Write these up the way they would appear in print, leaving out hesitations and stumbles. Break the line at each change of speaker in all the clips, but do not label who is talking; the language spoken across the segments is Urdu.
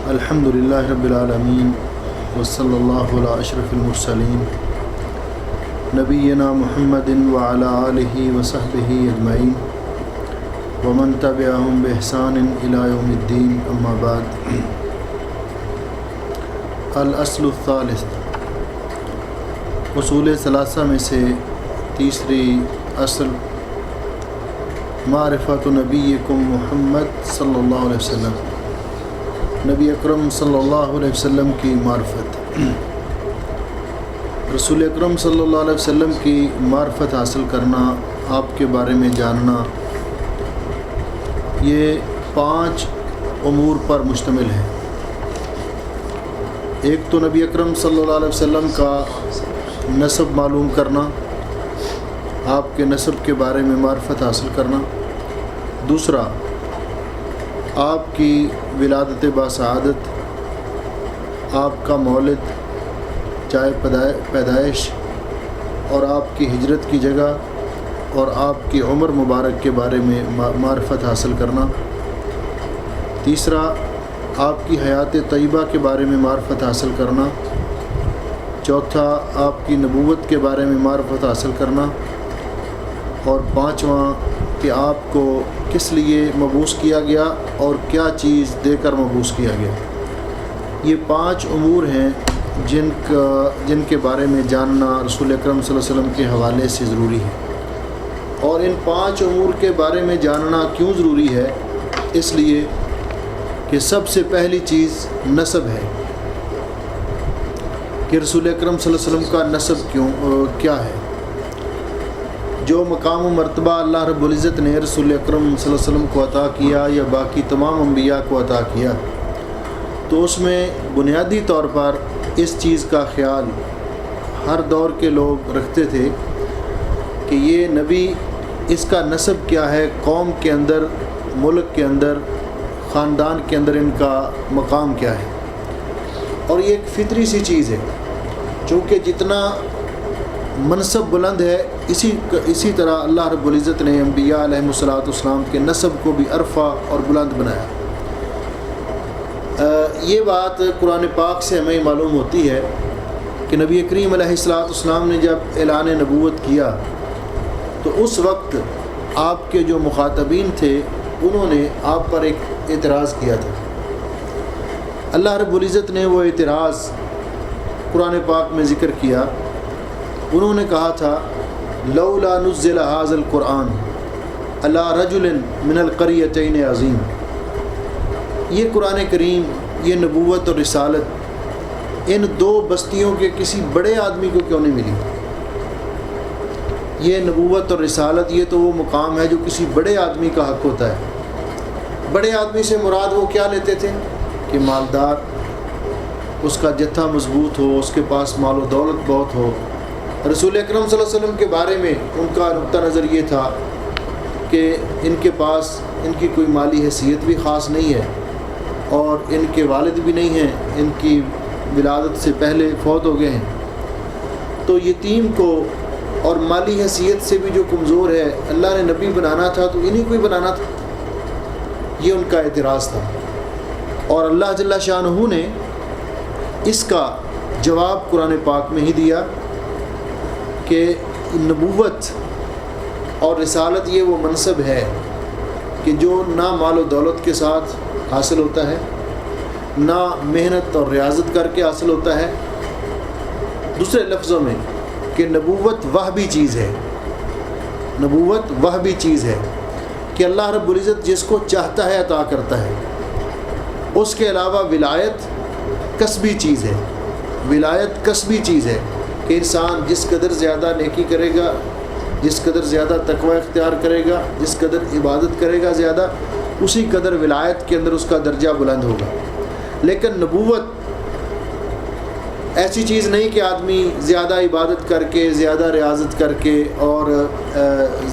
الحمد للہ رب العالمین وصلی اللہ علی اشرف المرسلین نبینا محمد وعلی آلہ وصحبہ اجمعین ومن تبعہم بإحسان الی یوم الدین اما بعد۔ الاصل الثالث، اصول ثلاثہ میں سے تیسری اصل معرفت نبیکم محمد صلی اللہ علیہ وسلم، نبی اکرم صلی اللہ علیہ وسلم کی معرفت۔ رسول اکرم صلی اللہ علیہ وسلم کی معرفت حاصل کرنا، آپ کے بارے میں جاننا، یہ 5 امور پر مشتمل ہے۔ ایک تو نبی اکرم صلی اللہ علیہ وسلم کا نسب معلوم کرنا، آپ کے نسب کے بارے میں معرفت حاصل کرنا۔ دوسرا، آپ کی ولادت باسعادت، آپ کا مولد، چاہے پیدائش، اور آپ کی ہجرت کی جگہ اور آپ کی عمر مبارک کے بارے میں معرفت حاصل کرنا۔ تیسرا، آپ کی حیات طیبہ کے بارے میں معرفت حاصل کرنا۔ چوتھا، آپ کی نبوت کے بارے میں معرفت حاصل کرنا۔ اور پانچواں، کہ آپ کو کس لیے مبعوث کیا گیا اور کیا چیز دے کر مبعوث کیا گیا۔ یہ 5 امور ہیں جن کے بارے میں جاننا رسول اکرم صلی اللہ علیہ وسلم کے حوالے سے ضروری ہے۔ اور ان 5 امور کے بارے میں جاننا کیوں ضروری ہے؟ اس لیے کہ سب سے پہلی چیز نسب ہے، کہ رسول اکرم صلی اللہ علیہ وسلم کا نسب کیا ہے۔ جو مقام و مرتبہ اللہ رب العزت نے رسول اکرم صلی اللہ علیہ وسلم کو عطا کیا یا باقی تمام انبیاء کو عطا کیا، تو اس میں بنیادی طور پر اس چیز کا خیال ہر دور کے لوگ رکھتے تھے کہ یہ نبی، اس کا نسب کیا ہے، قوم کے اندر، ملک کے اندر، خاندان کے اندر ان کا مقام کیا ہے۔ اور یہ ایک فطری سی چیز ہے، چونکہ جتنا منصب بلند ہے اسی طرح اللہ رب العزت نے انبیاء علیہ الصلوۃ والسلام کے نسب کو بھی عرفہ اور بلند بنایا۔ یہ بات قرآن پاک سے ہمیں معلوم ہوتی ہے کہ نبی کریم علیہ الصلوۃ والسلام نے جب اعلان نبوت کیا تو اس وقت آپ کے جو مخاطبین تھے انہوں نے آپ پر ایک اعتراض کیا تھا۔ اللہ رب العزت نے وہ اعتراض قرآن پاک میں ذکر کیا۔ انہوں نے کہا تھا لولا نزل هذا القرآن على رجل من القريتين عظیم، یہ قرآن کریم، یہ نبوت اور رسالت ان 2 بستیوں کے کسی بڑے آدمی کو کیوں نہیں ملی؟ یہ نبوت اور رسالت، یہ تو وہ مقام ہے جو کسی بڑے آدمی کا حق ہوتا ہے۔ بڑے آدمی سے مراد وہ کیا لیتے تھے کہ مالدار، اس کا جتھا مضبوط ہو، اس کے پاس مال و دولت بہت ہو۔ رسول اکرم صلی اللہ علیہ وسلم کے بارے میں ان کا نقطہ نظر یہ تھا کہ ان کے پاس ان کی کوئی مالی حیثیت بھی خاص نہیں ہے، اور ان کے والد بھی نہیں ہیں، ان کی ولادت سے پہلے فوت ہو گئے ہیں، تو یتیم کو اور مالی حیثیت سے بھی جو کمزور ہے اللہ نے نبی بنانا تھا تو انہی کو ہی بنانا تھا۔ یہ ان کا اعتراض تھا، اور اللہ جل شانہ نے اس کا جواب قرآن پاک میں ہی دیا کہ نبوت اور رسالت یہ وہ منصب ہے کہ جو نہ مال و دولت کے ساتھ حاصل ہوتا ہے، نہ محنت اور ریاضت کر کے حاصل ہوتا ہے۔ دوسرے لفظوں میں کہ نبوت وہبی چیز ہے، نبوت وہبی چیز ہے کہ اللہ رب العزت جس کو چاہتا ہے عطا کرتا ہے۔ اس کے علاوہ ولایت کسبی چیز ہے، ولایت کسبی چیز ہے کہ انسان جس قدر زیادہ نیکی کرے گا، جس قدر زیادہ تقوی اختیار کرے گا، جس قدر عبادت کرے گا زیادہ، اسی قدر ولایت کے اندر اس کا درجہ بلند ہوگا۔ لیکن نبوت ایسی چیز نہیں کہ آدمی زیادہ عبادت کر کے، زیادہ ریاضت کر کے اور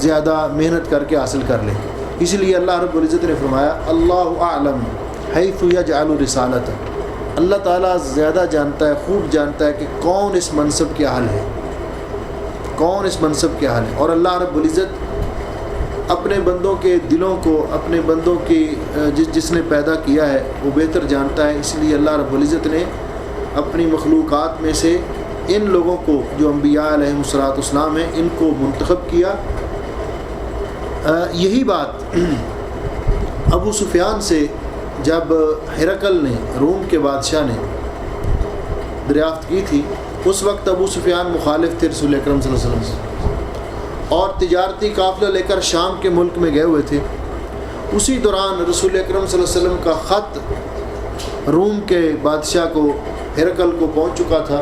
زیادہ محنت کر کے حاصل کر لے۔ اسی لیے اللہ رب العزت نے فرمایا اللہ اعلم حیث یجعل رسالتہ، اللہ تعالیٰ زیادہ جانتا ہے، خوب جانتا ہے کہ کون اس منصب کے اہل ہے، کون اس منصب کے اہل ہے۔ اور اللہ رب العزت اپنے بندوں کے دلوں کو، اپنے بندوں کی جس نے پیدا کیا ہے وہ بہتر جانتا ہے، اس لیے اللہ رب العزت نے اپنی مخلوقات میں سے ان لوگوں کو جو انبیاء علیہم الصلوۃ والسلام ہیں ان کو منتخب کیا۔ یہی بات ابو سفیان سے جب ہرقل نے، روم کے بادشاہ نے دریافت کی تھی، اس وقت ابو سفیان مخالف تھے رسول اکرم صلی اللہ علیہ وسلم سے، اور تجارتی قافلہ لے کر شام کے ملک میں گئے ہوئے تھے۔ اسی دوران رسول اکرم صلی اللہ علیہ وسلم کا خط روم کے بادشاہ کو، ہرقل کو پہنچ چکا تھا۔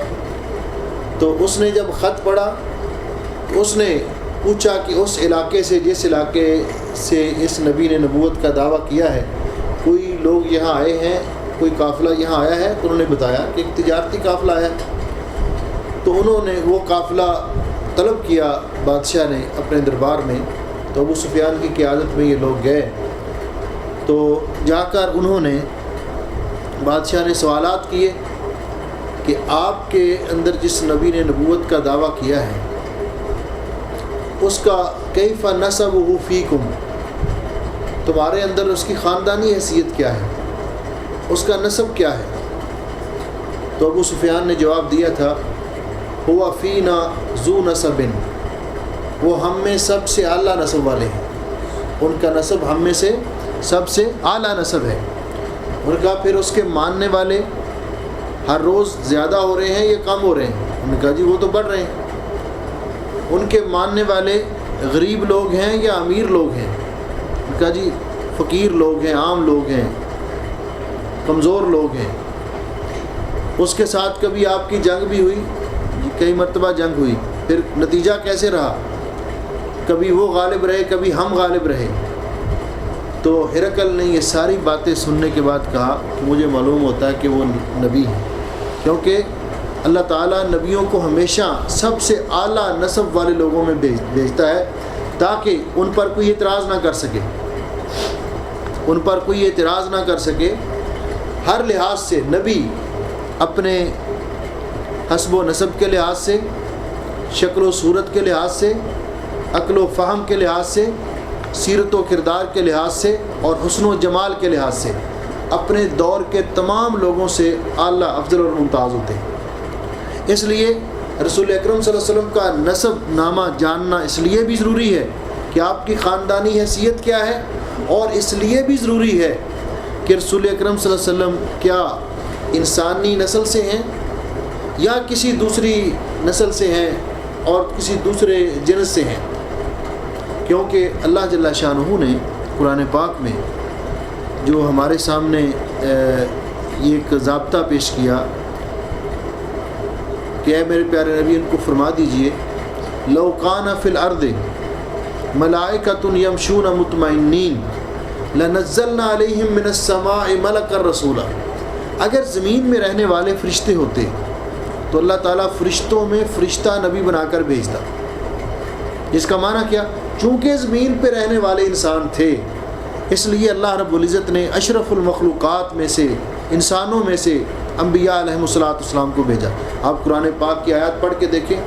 تو اس نے جب خط پڑھا تو اس نے پوچھا کہ اس علاقے سے، جس علاقے سے اس نبی نے نبوت کا دعویٰ کیا ہے، کوئی لوگ یہاں آئے ہیں، کوئی قافلہ یہاں آیا ہے؟ تو انہوں نے بتایا کہ ایک تجارتی قافلہ آیا۔ تو انہوں نے وہ قافلہ طلب کیا بادشاہ نے اپنے دربار میں، تو ابو سفیان کی قیادت میں یہ لوگ گئے۔ تو جا کر انہوں نے، بادشاہ نے سوالات کیے کہ آپ کے اندر جس نبی نے نبوت کا دعویٰ کیا ہے اس کا کیف نسبہ فیکم، تمہارے اندر اس کی خاندانی حیثیت کیا ہے، اس کا نسب کیا ہے؟ تو ابو سفیان نے جواب دیا تھا، ہوا فینا ذو نسب، وہ ہم میں سب سے اعلیٰ نسب والے ہیں، ان کا نسب ہم میں سے سب سے اعلیٰ نسب ہے۔ ان کا پھر اس کے ماننے والے ہر روز زیادہ ہو رہے ہیں یا کم ہو رہے ہیں؟ انہوں نے کہا جی وہ تو بڑھ رہے ہیں۔ ان کے ماننے والے غریب لوگ ہیں یا امیر لوگ ہیں؟ انہوں نے کہا جی فقیر لوگ ہیں، عام لوگ ہیں، کمزور لوگ ہیں۔ اس کے ساتھ کبھی آپ کی جنگ بھی ہوئی؟ کئی مرتبہ جنگ ہوئی، پھر نتیجہ کیسے رہا؟ کبھی وہ غالب رہے، کبھی ہم غالب رہے۔ تو ہرقل نے یہ ساری باتیں سننے کے بعد کہا کہ مجھے معلوم ہوتا ہے کہ وہ نبی ہیں، کیونکہ اللہ تعالیٰ نبیوں کو ہمیشہ سب سے اعلیٰ نسب والے لوگوں میں بھیجتا ہے تاکہ ان پر کوئی اعتراض نہ کر سکے، ان پر کوئی اعتراض نہ کر سکے۔ ہر لحاظ سے نبی اپنے حسب و نسب کے لحاظ سے، شکل و صورت کے لحاظ سے، عقل و فہم کے لحاظ سے، سیرت و کردار کے لحاظ سے اور حسن و جمال کے لحاظ سے اپنے دور کے تمام لوگوں سے اعلیٰ، افضل اور ممتاز ہوتے ہیں۔ اس لیے رسول اکرم صلی اللہ علیہ وسلم کا نسب نامہ جاننا اس لیے بھی ضروری ہے کہ آپ کی خاندانی حیثیت کیا ہے، اور اس لیے بھی ضروری ہے کہ رسول اکرم صلی اللہ علیہ وسلم کیا انسانی نسل سے ہیں یا کسی دوسری نسل سے ہیں اور کسی دوسرے جنس سے ہیں، کیونکہ اللہ جل شانہ نے قرآن پاک میں جو ہمارے سامنے یہ ایک ضابطہ پیش کیا کہ اے میرے پیارے نبی ان کو فرما دیجئے، لو کان فی الارض ملائکۃ یمشون مطمئنین لنزلنا علیہم من السماء ملکا رسولا، اگر زمین میں رہنے والے فرشتے ہوتے تو اللہ تعالیٰ فرشتوں میں فرشتہ نبی بنا کر بھیجتا۔ جس کا معنی کیا؟ چونکہ زمین پہ رہنے والے انسان تھے، اس لیے اللہ رب العزت نے اشرف المخلوقات میں سے، انسانوں میں سے انبیاء علیہم الصلوۃ والسلام کو بھیجا۔ آپ قرآن پاک کی آیات پڑھ کے دیکھیں،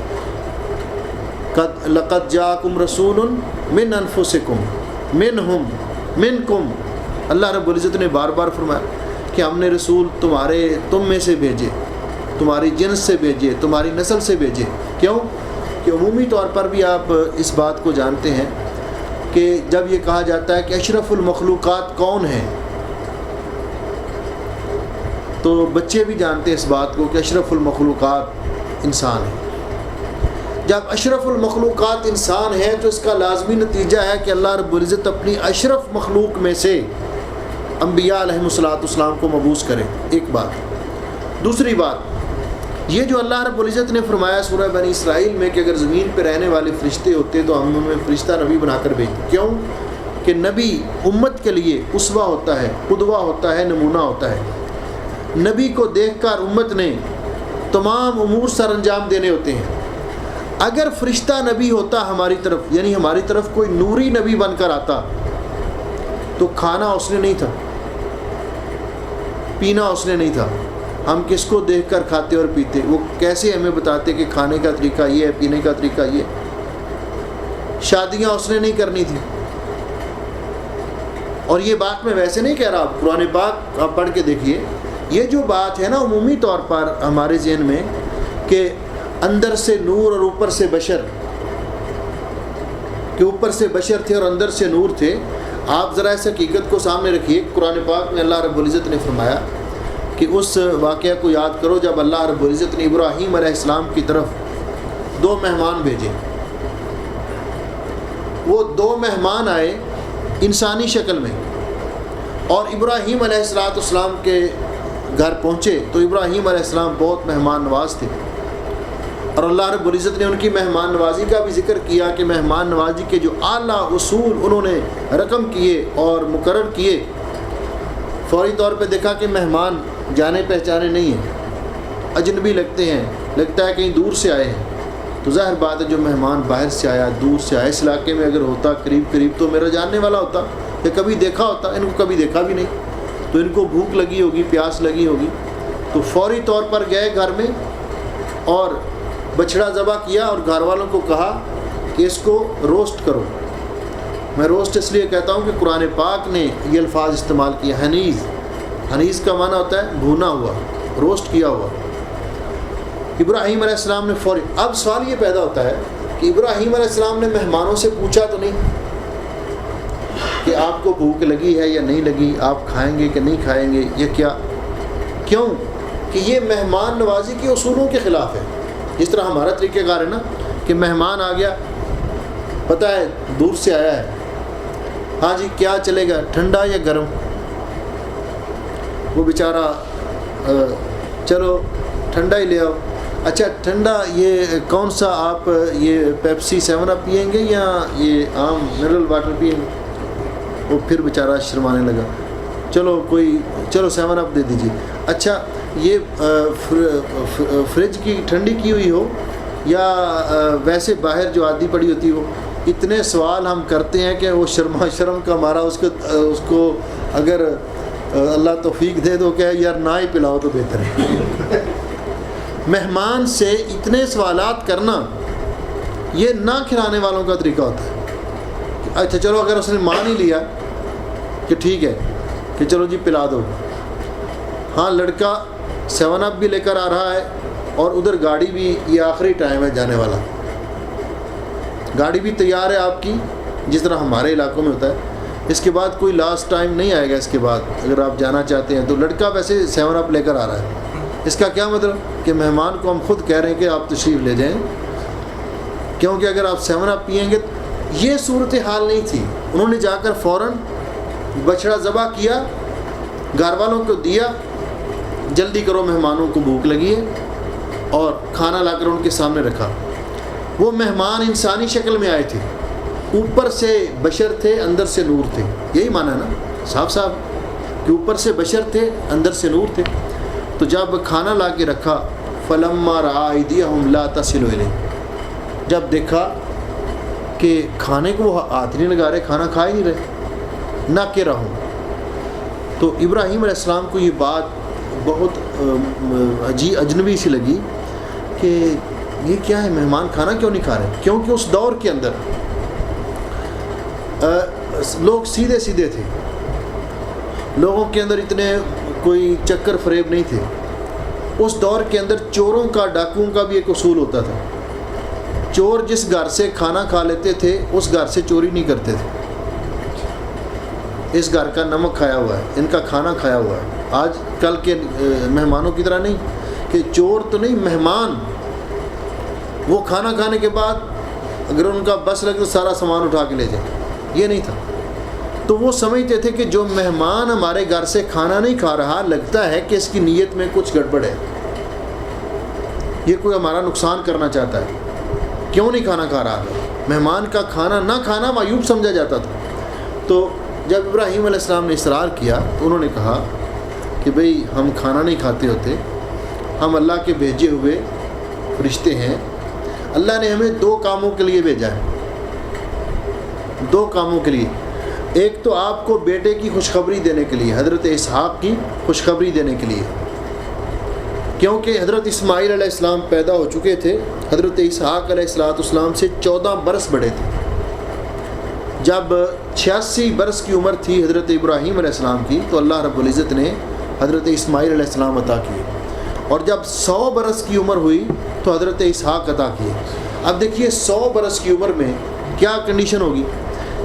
لقد جاءکم رسول من انفسکم منہم منکم، اللہ رب العزت نے بار بار فرمایا کہ ہم نے رسول تم میں سے بھیجے، تمہاری جنس سے بھیجے، تمہاری نسل سے بھیجے۔ کیوں؟ کہ عمومی طور پر بھی آپ اس بات کو جانتے ہیں کہ جب یہ کہا جاتا ہے کہ اشرف المخلوقات کون ہیں، تو بچے بھی جانتے ہیں اس بات کو کہ اشرف المخلوقات انسان ہیں۔ جب اشرف المخلوقات انسان ہے تو اس کا لازمی نتیجہ ہے کہ اللہ رب العزت اپنی اشرف مخلوق میں سے انبیاء علیہم الصلوۃ والسلام کو مبعوث کرے، ایک بات۔ دوسری بات یہ جو اللہ رب العزت نے فرمایا سورہ بنی اسرائیل میں کہ اگر زمین پہ رہنے والے فرشتے ہوتے تو ہم انہیں فرشتہ نبی بنا کر بھیجتے۔ کیوں؟ کہ نبی امت کے لیے اسوہ ہوتا ہے، قدوہ ہوتا ہے، نمونہ ہوتا ہے۔ نبی کو دیکھ کر امت نے تمام امور سر انجام دینے ہوتے ہیں۔ اگر فرشتہ نبی ہوتا ہماری طرف، یعنی ہماری طرف کوئی نوری نبی بن کر آتا، تو کھانا اس نے نہیں تھا، پینا اس نے نہیں تھا، ہم کس کو دیکھ کر کھاتے اور پیتے؟ وہ کیسے ہمیں بتاتے کہ کھانے کا طریقہ یہ ہے، پینے کا طریقہ یہ؟ شادیاں اس نے نہیں کرنی تھی، اور یہ بات میں ویسے نہیں کہہ رہا، قرآن پاک آپ پڑھ کے دیکھیے، یہ جو بات ہے نا عمومی طور پر ہمارے ذہن میں کہ اندر سے نور اور اوپر سے بشر، کہ اوپر سے بشر تھے اور اندر سے نور تھے، آپ ذرا اس حقیقت کو سامنے رکھیے۔ قرآن پاک میں اللہ رب العزت نے فرمایا کہ اس واقعہ کو یاد کرو جب اللہ رب العزت نے ابراہیم علیہ السلام کی طرف 2 مہمان بھیجے۔ وہ 2 مہمان آئے انسانی شکل میں، اور ابراہیم علیہ السلام کے گھر پہنچے تو ابراہیم علیہ السلام بہت مہمان نواز تھے، اور اللہ رب العزت نے ان کی مہمان نوازی کا بھی ذکر کیا کہ مہمان نوازی کے جو اعلیٰ اصول انہوں نے رقم کیے اور مقرر کیے۔ فوری طور پہ دیکھا کہ مہمان جانے پہچانے نہیں ہیں، اجنبی لگتے ہیں، لگتا ہے کہیں دور سے آئے ہیں، تو ظاہر بات ہے جو مہمان باہر سے آیا، دور سے آیا، اس علاقے میں اگر ہوتا قریب تو میرا جاننے والا ہوتا یا کبھی دیکھا ہوتا، ان کو کبھی دیکھا بھی نہیں، تو ان کو بھوک لگی ہوگی، پیاس لگی ہوگی، تو فوری طور پر گئے گھر میں اور بچڑا ذبح کیا اور گھر والوں کو کہا کہ اس کو روسٹ کرو۔ میں روسٹ اس لیے کہتا ہوں کہ قرآن پاک نے یہ الفاظ استعمال کیا، حنیز کا معنی ہوتا ہے بھونا ہوا، روسٹ کیا ہوا۔ ابراہیم علیہ السلام نے فوری، اب سوال یہ پیدا ہوتا ہے کہ ابراہیم علیہ السلام نے مہمانوں سے پوچھا تو نہیں کہ آپ کو بھوک لگی ہے یا نہیں لگی، آپ کھائیں گے کہ نہیں کھائیں گے، یہ کیا؟ کیوں کہ یہ مہمان نوازی کے اصولوں کے خلاف ہے۔ جس طرح ہمارا طریقہ کار ہے نا کہ مہمان آ گیا، پتہ ہے دور سے آیا ہے، ہاں جی کیا چلے گا، ٹھنڈا یا گرم؟ وہ بیچارہ چلو ٹھنڈا ہی لے آؤ۔ اچھا ٹھنڈا یہ کون سا، آپ یہ پیپسی 7 اپ پئیں گے یا یہ عام منرل واٹر پئیں گے؟ وہ پھر بیچارہ شرمانے لگا، چلو 7 اپ دے دیجیے۔ اچھا یہ فریج کی ٹھنڈی کی ہوئی ہو یا ویسے باہر جو عادی پڑی ہوتی ہو؟ اتنے سوال ہم کرتے ہیں کہ وہ شرم کا مارا اس کو اگر اللہ توفیق دے دو کہ یار نہ ہی پلاؤ تو بہتر ہے۔ مہمان سے اتنے سوالات کرنا یہ نہ کھلانے والوں کا طریقہ ہوتا ہے۔ اچھا چلو اگر اس نے مان ہی لیا کہ ٹھیک ہے کہ چلو جی پلا دو، ہاں لڑکا 7 اپ بھی لے کر آ رہا ہے اور ادھر گاڑی بھی، یہ آخری ٹائم ہے جانے والا، گاڑی بھی تیار ہے آپ کی، جس طرح ہمارے علاقوں میں ہوتا ہے، اس کے بعد کوئی لاسٹ ٹائم نہیں آئے گا، اس کے بعد اگر آپ جانا چاہتے ہیں تو لڑکا ویسے 7 اپ لے کر آ رہا ہے۔ اس کا کیا مطلب کہ مہمان کو ہم خود کہہ رہے ہیں کہ آپ تشریف لے جائیں، کیونکہ اگر آپ 7 اپ پئیں گے، یہ صورتحال نہیں تھی۔ انہوں نے جا کر فوراً بچڑا ذبح کیا، گھر والوں کو دیا، جلدی کرو مہمانوں کو بھوک لگی ہے، اور کھانا لا کر ان کے سامنے رکھا۔ وہ مہمان انسانی شکل میں آئے تھے، اوپر سے بشر تھے، اندر سے نور تھے، یہی معنی ہے نا صاف کہ اوپر سے بشر تھے، اندر سے نور تھے۔ تو جب کھانا لا کے رکھا، فلما رأى أيديهم لا تصل إليه، جب دیکھا کہ کھانے کو وہ ہاتھ نہیں لگا رہے، کھانا کھا ہی نہیں رہے، نہ کہ رہوں، تو ابراہیم علیہ السلام کو یہ بات بہت اجنبی سی لگی کہ یہ کیا ہے، مہمان کھانا کیوں نہیں کھا رہے؟ کیونکہ اس دور کے اندر لوگ سیدھے سیدھے تھے، لوگوں کے اندر اتنے کوئی چکر فریب نہیں تھے۔ اس دور کے اندر چوروں کا، ڈاکوؤں کا بھی ایک اصول ہوتا تھا، چور جس گھر سے کھانا کھا لیتے تھے اس گھر سے چوری نہیں کرتے تھے۔ اس گھر کا نمک کھایا ہوا ہے، ان کا کھانا کھایا ہوا ہے۔ آج کل کے مہمانوں کی طرح نہیں کہ چور تو نہیں، مہمان وہ کھانا کھانے کے بعد اگر ان کا بس لگے تو سارا سامان اٹھا کے لے جائیں، یہ نہیں تھا۔ تو وہ سمجھتے تھے کہ جو مہمان ہمارے گھر سے کھانا نہیں کھا رہا، لگتا ہے کہ اس کی نیت میں کچھ گڑبڑ ہے، یہ کوئی ہمارا نقصان کرنا چاہتا ہے، کیوں نہیں کھانا کھا رہا؟ مہمان کا کھانا نہ کھانا معیوب سمجھا جاتا تھا۔ تو جب ابراہیم علیہ السلام نے اصرار کیا تو انہوں نے کہا کہ بھئی ہم کھانا نہیں کھاتے ہوتے، ہم اللہ کے بھیجے ہوئے فرشتے ہیں، اللہ نے ہمیں 2 کاموں کے لیے بھیجا ہے، 2 کاموں کے لیے۔ ایک تو آپ کو بیٹے کی خوشخبری دینے کے لیے، حضرت اسحاق کی خوشخبری دینے کے لیے، کیونکہ حضرت اسماعیل علیہ السلام پیدا ہو چکے تھے، حضرت اسحاق علیہ السلام سے 14 برس بڑے تھے، جب 86 برس کی عمر تھی حضرت ابراہیم علیہ السلام کی تو اللہ رب العزت نے حضرت اسماعیل علیہ السلام عطا کیے، اور جب 100 برس کی عمر ہوئی تو حضرت اسحاق عطا کیے۔ اب دیکھیے 100 برس کی عمر میں کیا کنڈیشن ہوگی۔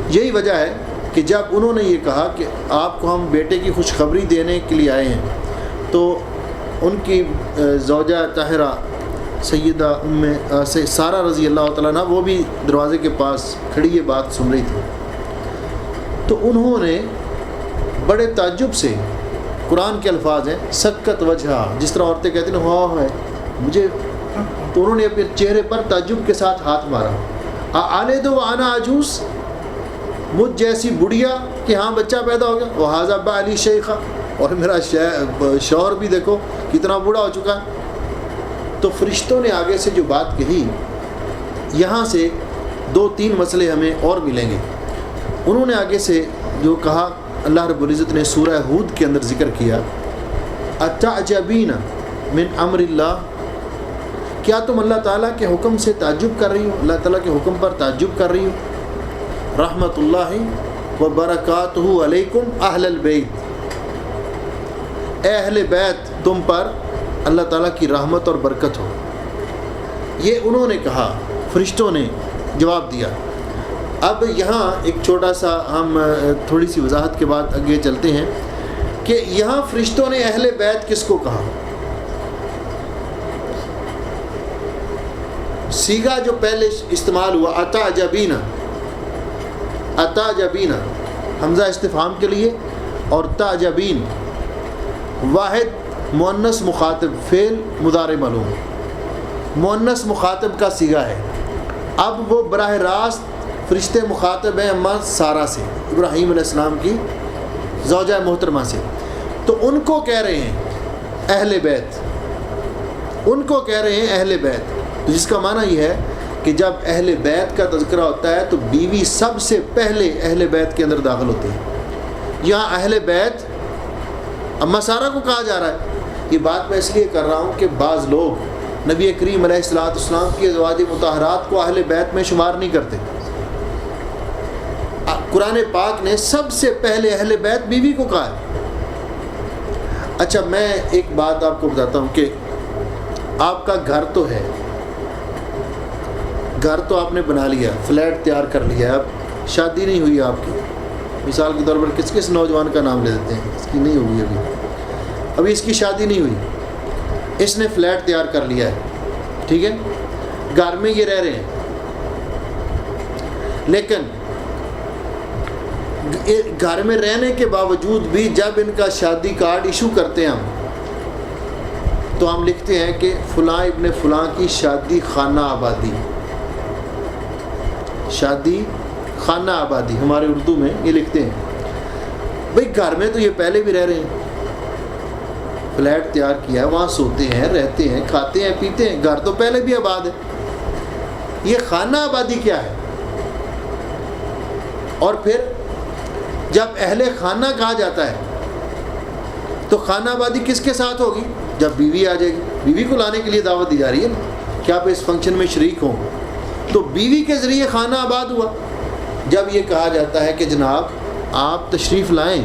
یہی وجہ ہے کہ جب انہوں نے یہ کہا کہ آپ کو ہم بیٹے کی خوشخبری دینے کے لیے آئے ہیں، تو ان کی زوجہ طاہرہ سیدہ سارہ رضی اللہ تعالیٰ عنہ وہ بھی دروازے کے پاس کھڑی یہ بات سن رہی تھی، تو انہوں نے بڑے تعجب سے، قرآن کے الفاظ ہیں سکت وجہ، جس طرح عورتیں کہتی ہیں ہاں ہے مجھے، تو انہوں نے اپنے چہرے پر تعجب کے ساتھ ہاتھ مارا، آنے دو آنا عجوز، مجھ جیسی بڑھیا کہ ہاں بچہ پیدا ہو گیا، وہذا بعلی شیخہ، اور میرا شوہر بھی دیکھو کتنا بوڑھا ہو چکا ہے۔ تو فرشتوں نے آگے سے جو بات کہی، یہاں سے 2-3 مسئلے ہمیں اور ملیں گے۔ انہوں نے آگے سے جو کہا، اللہ رب العزت نے سورہ ہود کے اندر ذکر کیا، اتعجبین من امر اللہ، کیا تم اللہ تعالیٰ کے حکم سے تعجب کر رہی ہو، اللہ تعالیٰ کے حکم پر تعجب کر رہی ہو۔ رحمت اللہ و برکاتہ علیکم اہل البیت، اے اہل بیت تم پر اللہ تعالیٰ کی رحمت اور برکت ہو۔ یہ انہوں نے کہا، فرشتوں نے جواب دیا۔ اب یہاں ایک چھوٹا سا ہم تھوڑی سی وضاحت کے بعد آگے چلتے ہیں کہ یہاں فرشتوں نے اہل بیت کس کو کہا۔ صیغہ جو پہلے استعمال ہوا اتعجبین، اتعجبین حمزہ استفہام کے لیے، اور تعجبین واحد مؤنث مخاطب، فعل مضارع معلوم، مؤنث مخاطب کا صیغہ ہے۔ اب وہ براہ راست فرشتے مخاطب ہیں اماں سارہ سے، ابراہیم علیہ السلام کی زوجہ محترمہ سے، تو ان کو کہہ رہے ہیں اہل بیت، ان کو کہہ رہے ہیں اہل بیت، جس کا معنی یہ ہے کہ جب اہل بیت کا تذکرہ ہوتا ہے تو بیوی سب سے پہلے اہل بیت کے اندر داخل ہوتی ہے۔ یہاں اہل بیت اماں سارہ کو کہا جا رہا ہے۔ یہ بات میں اس لیے کر رہا ہوں کہ بعض لوگ نبی کریم علیہ السلام کی ازواج مطہرات کو اہل بیت میں شمار نہیں کرتے۔ قرآن پاک نے سب سے پہلے اہل بیت بیوی کو کہا ہے۔ اچھا میں ایک بات آپ کو بتاتا ہوں کہ آپ کا گھر تو ہے، گھر تو آپ نے بنا لیا، فلیٹ تیار کر لیا، اب شادی نہیں ہوئی آپ کی، مثال کے طور پر کس نوجوان کا نام لے دیتے ہیں، اس کی نہیں ہوئی ابھی اس کی شادی نہیں ہوئی، اس نے فلیٹ تیار کر لیا ہے، ٹھیک ہے، گھر میں یہ رہ رہے ہیں، لیکن گھر میں رہنے کے باوجود بھی جب ان کا شادی کارڈ ایشو کرتے ہیں ہم، تو ہم لکھتے ہیں کہ فلاں ابن فلاں کی شادی خانہ آبادی، شادی خانہ آبادی ہمارے اردو میں یہ لکھتے ہیں۔ بھئی گھر میں تو یہ پہلے بھی رہ رہے ہیں، فلیٹ تیار کیا ہے، وہاں سوتے ہیں، رہتے ہیں، کھاتے ہیں، پیتے ہیں، گھر تو پہلے بھی آباد ہے، یہ خانہ آبادی کیا ہے؟ اور پھر جب اہل خانہ کہا جاتا ہے تو خانہ آبادی کس کے ساتھ ہوگی؟ جب بیوی آ جائے گی، بیوی کو لانے کے لیے دعوت دی جا رہی ہے نا کہ آپ اس فنکشن میں شریک ہوں، تو بیوی کے ذریعے خانہ آباد ہوا۔ جب یہ کہا جاتا ہے کہ جناب آپ تشریف لائیں،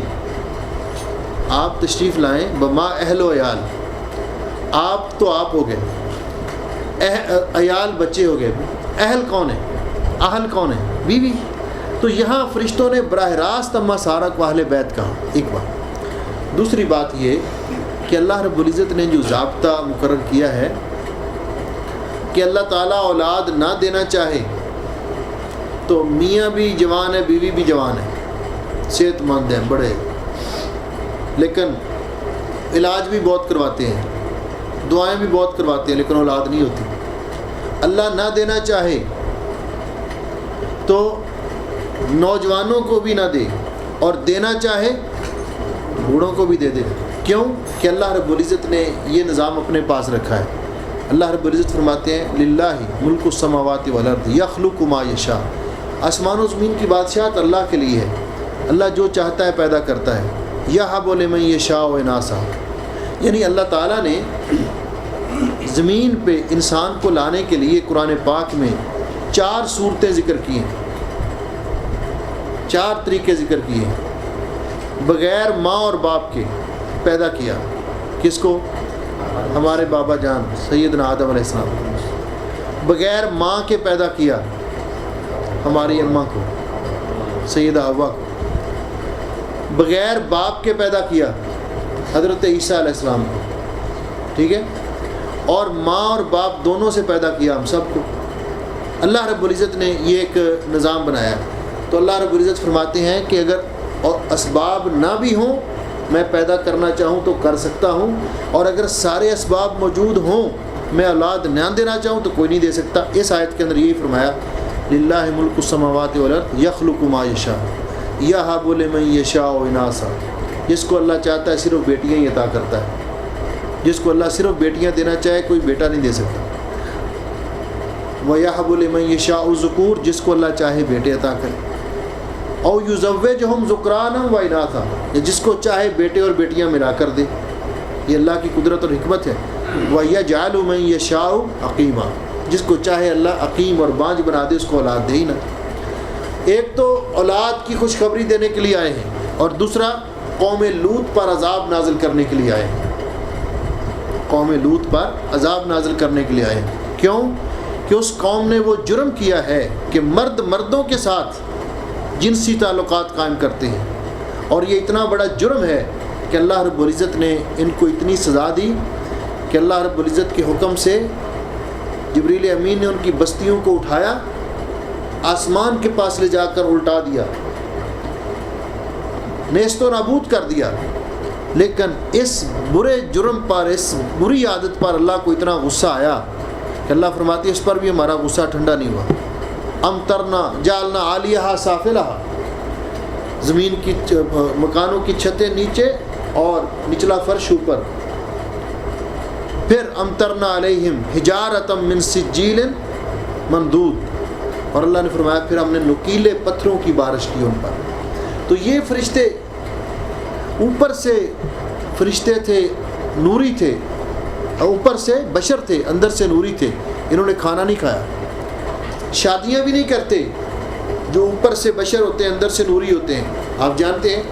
آپ تشریف لائیں بما اہل و عیال، آپ تو آپ ہو گئے، عیال بچے ہو گئے، اہل کون ہے؟ اہل کون ہے؟ بیوی۔ تو یہاں فرشتوں نے براہ راست اماں سارہ کو اہل بیت کہا، ایک بات۔ دوسری بات یہ کہ اللہ رب العزت نے جو ضابطہ مقرر کیا ہے کہ اللہ تعالیٰ اولاد نہ دینا چاہے تو میاں بھی جوان ہے، بیوی بھی جوان ہے، صحت مند ہیں، بڑے، لیکن علاج بھی بہت کرواتے ہیں، دعائیں بھی بہت کرواتے ہیں، لیکن اولاد نہیں ہوتی۔ اللہ نہ دینا چاہے تو نوجوانوں کو بھی نہ دے، اور دینا چاہے بوڑھوں کو بھی دے دے۔ کیوں؟ کہ اللہ رب العزت نے یہ نظام اپنے پاس رکھا ہے۔ اللہ رب العزت فرماتے ہیں للہ ملک السماوات والارض یخلق ما یشاء، آسمان و زمین کی بادشاہت اللہ کے لیے ہے، اللہ جو چاہتا ہے پیدا کرتا ہے۔ یہب لمن یشاء اناسا، یعنی اللہ تعالیٰ نے زمین پہ انسان کو لانے کے لیے قرآن پاک میں 4 صورتیں ذکر کی ہیں۔ 4 طریقے ذکر کیے ہیں۔ بغیر ماں اور باپ کے پیدا کیا، کس کو؟ ہمارے بابا جان سیدنا آدم علیہ السلام۔ بغیر ماں کے پیدا کیا ہماری اماں کو، سیدہ حوا کو۔ بغیر باپ کے پیدا کیا حضرت عیسیٰ علیہ السلام کو، ٹھیک ہے؟ اور ماں اور باپ دونوں سے پیدا کیا ہم سب کو۔ اللہ رب العزت نے یہ ایک نظام بنایا، تو اللہ رب العزت فرماتے ہیں کہ اگر اسباب نہ بھی ہوں، میں پیدا کرنا چاہوں تو کر سکتا ہوں، اور اگر سارے اسباب موجود ہوں، میں اولاد نہ دینا چاہوں تو کوئی نہیں دے سکتا۔ اس آیت کے اندر یہی فرمایا للہ ملک السماوات والارض یخلق ما یشاء یہب لمن یشاء اناثا۔ جس کو اللہ چاہتا ہے صرف بیٹیاں ہی عطا کرتا ہے، جس کو اللہ صرف بیٹیاں دینا چاہے کوئی بیٹا نہیں دے سکتا۔ وَيَحَبُ لِمَن يَشَاءُ الذُّكُورَ، جس کو اللہ چاہے بیٹے عطا کرے۔ او یزوجہم ذکرانا و اناثا، جس کو چاہے بیٹے اور بیٹیاں ملا کر دے، یہ اللہ کی قدرت اور حکمت ہے۔ وَيَجْعَلُ مَن يَشَاءُ عَقِيمًا، جس کو چاہے اللہ عقیم اور بانج بنا دے، اس کو اولاد دے ہی نہ۔ ایک تو اولاد کی خوشخبری دینے کے لیے آئے ہیں، اور دوسرا قوم لوط پر عذاب نازل کرنے کے لیے آئے ہیں۔ قوم لوط پر عذاب نازل کرنے کے لیے آئے ہیں۔ کیوں؟ کہ اس قوم نے وہ جرم کیا ہے کہ مرد مردوں کے ساتھ جنسی تعلقات قائم کرتے ہیں، اور یہ اتنا بڑا جرم ہے کہ اللہ رب العزت نے ان کو اتنی سزا دی کہ اللہ رب العزت کے حکم سے جبریل امین نے ان کی بستیوں کو اٹھایا، آسمان کے پاس لے جا کر الٹا دیا، نیست و نابود کر دیا۔ لیکن اس برے جرم پر، اس بری عادت پر اللہ کو اتنا غصہ آیا کہ اللہ فرماتی ہے اس پر بھی ہمارا غصہ ٹھنڈا نہیں ہوا۔ امطرنا جعلنا عالیہا سافلہا، زمین کی مکانوں کی چھتیں نیچے اور نچلا فرش اوپر۔ پھر امطرنا علیہم حجارۃ من سجیل منضود، اور اللہ نے فرمایا پھر ہم نے نکیلے پتھروں کی بارش کی ان پر۔ تو یہ فرشتے اوپر سے فرشتے تھے، نوری تھے، اوپر سے بشر تھے، اندر سے نوری تھے۔ انہوں نے کھانا نہیں کھایا، شادیاں بھی نہیں کرتے۔ جو اوپر سے بشر ہوتے ہیں اندر سے نوری ہوتے ہیں۔ آپ جانتے ہیں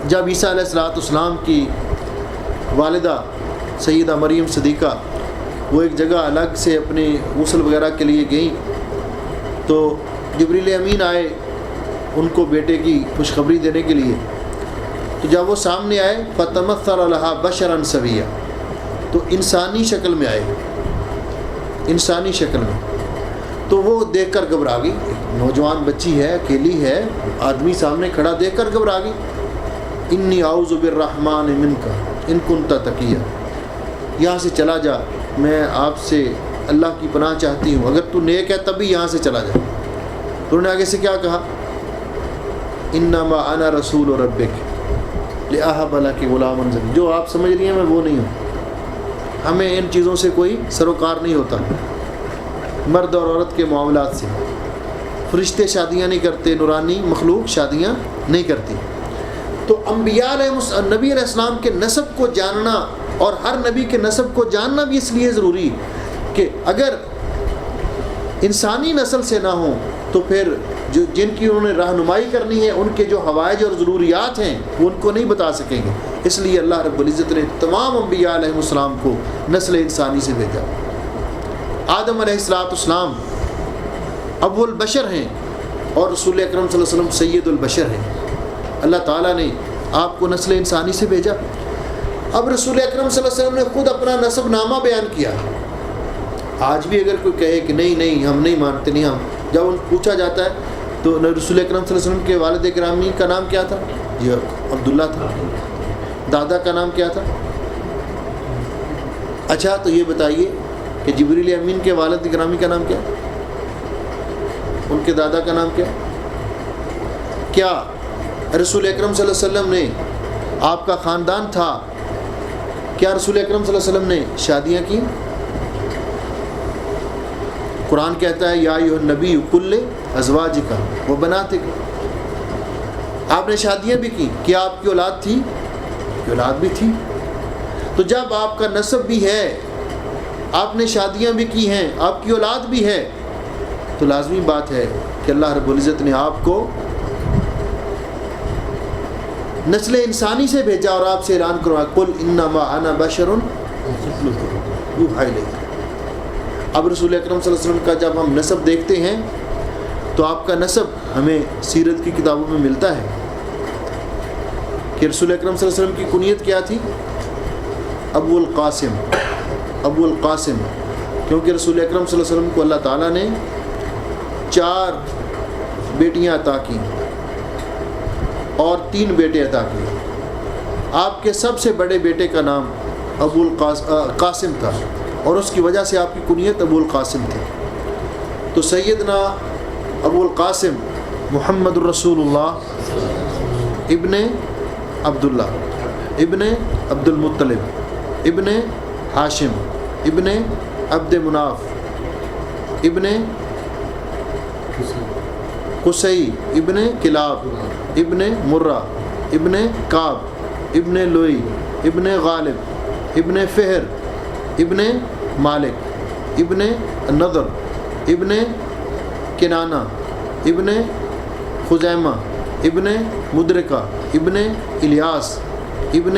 جب عیسیٰ علیہ السلام کی والدہ سیدہ مریم صدیقہ وہ ایک جگہ الگ سے اپنے غسل وغیرہ کے لیے گئیں، تو جبریل امین آئے ان کو بیٹے کی خوشخبری دینے کے لیے۔ تو جب وہ سامنے آئے فَتَمَثَّلَ لَهَا بَشَرًا سَوِيًّا، تو انسانی شکل میں آئے، انسانی شکل میں۔ تو وہ دیکھ کر گھبرا گئی، نوجوان بچی ہے، اکیلی ہے، آدمی سامنے کھڑا دیکھ کر گھبرا گئی۔ انی اعوذ بالرحمن منک ان کنت تقیا، یہاں سے چلا جا، میں آپ سے اللہ کی پناہ چاہتی ہوں، اگر تو نیک ہے تبھی یہاں سے چلا جا۔ تو انہوں نے آگے سے کیا کہا؟ انما انا رسول ربک لأہب لک غلاما زکیہ، جو آپ سمجھ رہی ہیں میں وہ نہیں ہوں، ہمیں ان چیزوں سے کوئی سروکار نہیں ہوتا، مرد اور عورت کے معاملات سے۔ فرشتے شادیاں نہیں کرتے، نورانی مخلوق شادیاں نہیں کرتی۔ تو انبیاء نبی علیہ السلام کے نسب کو جاننا، اور ہر نبی کے نسب کو جاننا بھی اس لیے ضروری کہ اگر انسانی نسل سے نہ ہوں تو پھر جو جن کی انہوں نے رہنمائی کرنی ہے، ان کے جو حوائج اور ضروریات ہیں وہ ان کو نہیں بتا سکیں گے۔ اس لیے اللہ رب العزت نے تمام انبیاء علیہ السلام کو نسل انسانی سے بھیجا۔ آدم علیہ السلام اول بشر ہیں، اور رسول اکرم صلی اللہ علیہ وسلم سید البشر ہیں۔ اللہ تعالیٰ نے آپ کو نسل انسانی سے بھیجا۔ اب رسول اکرم صلی اللہ علیہ وسلم نے خود اپنا نسب نامہ بیان کیا۔ آج بھی اگر کوئی کہے کہ نہیں ہم نہیں مانتے، نہیں ہم، جب ان پوچھا جاتا ہے تو رسول اکرم صلی اللہ علیہ وسلم کے والد گرامی کا نام کیا تھا؟ جی عبداللہ تھا۔ دادا کا نام کیا تھا؟ اچھا تو یہ بتائیے کہ جبریل امین کے والد گرامی کا نام کیا؟ ان کے دادا کا نام کیا رسول اکرم صلی اللہ علیہ وسلم نے، آپ کا خاندان تھا، کیا رسول اکرم صلی اللہ علیہ وسلم نے شادیاں کی؟ قرآن کہتا ہے یا ایھا النبی قل لازواجک و بناتک، آپ نے شادیاں بھی کی، کیا آپ کی اولاد تھی؟ کی اولاد بھی تھی۔ تو جب آپ کا نسب بھی ہے، آپ نے شادیاں بھی کی ہیں، آپ کی اولاد بھی ہے، تو لازمی بات ہے کہ اللہ رب العزت نے آپ کو نسل انسانی سے بھیجا اور آپ سے اعلان کروایا قل انما انا بشر یوحی الی۔ اب رسول اکرم صلی اللہ علیہ وسلم کا جب ہم نسب دیکھتے ہیں تو آپ کا نسب ہمیں سیرت کی کتابوں میں ملتا ہے کہ رسول اکرم صلی اللہ علیہ وسلم کی کنیت کیا تھی؟ ابو القاسم، ابو القاسم، کیونکہ رسول اکرم صلی اللہ علیہ وسلم کو اللہ تعالیٰ نے 4 بیٹیاں عطا کی اور 3 بیٹے عطا کیے۔ آپ کے سب سے بڑے بیٹے کا نام ابو القاسم تھا اور اس کی وجہ سے آپ کی کنیت ابو القاسم تھی۔ تو سیدنا ابو القاسم محمد الرسول اللہ ابن عبداللہ ابن عبد المطلب ابن ہاشم ابن عبد مناف ابن قصی ابن کلاب ابن مرہ ابن کعب ابن لوئی ابن غالب ابن فہر ابن مالک ابن نضر ابن کنانہ ابن خزیمہ ابن مدرکہ ابن الیاس ابن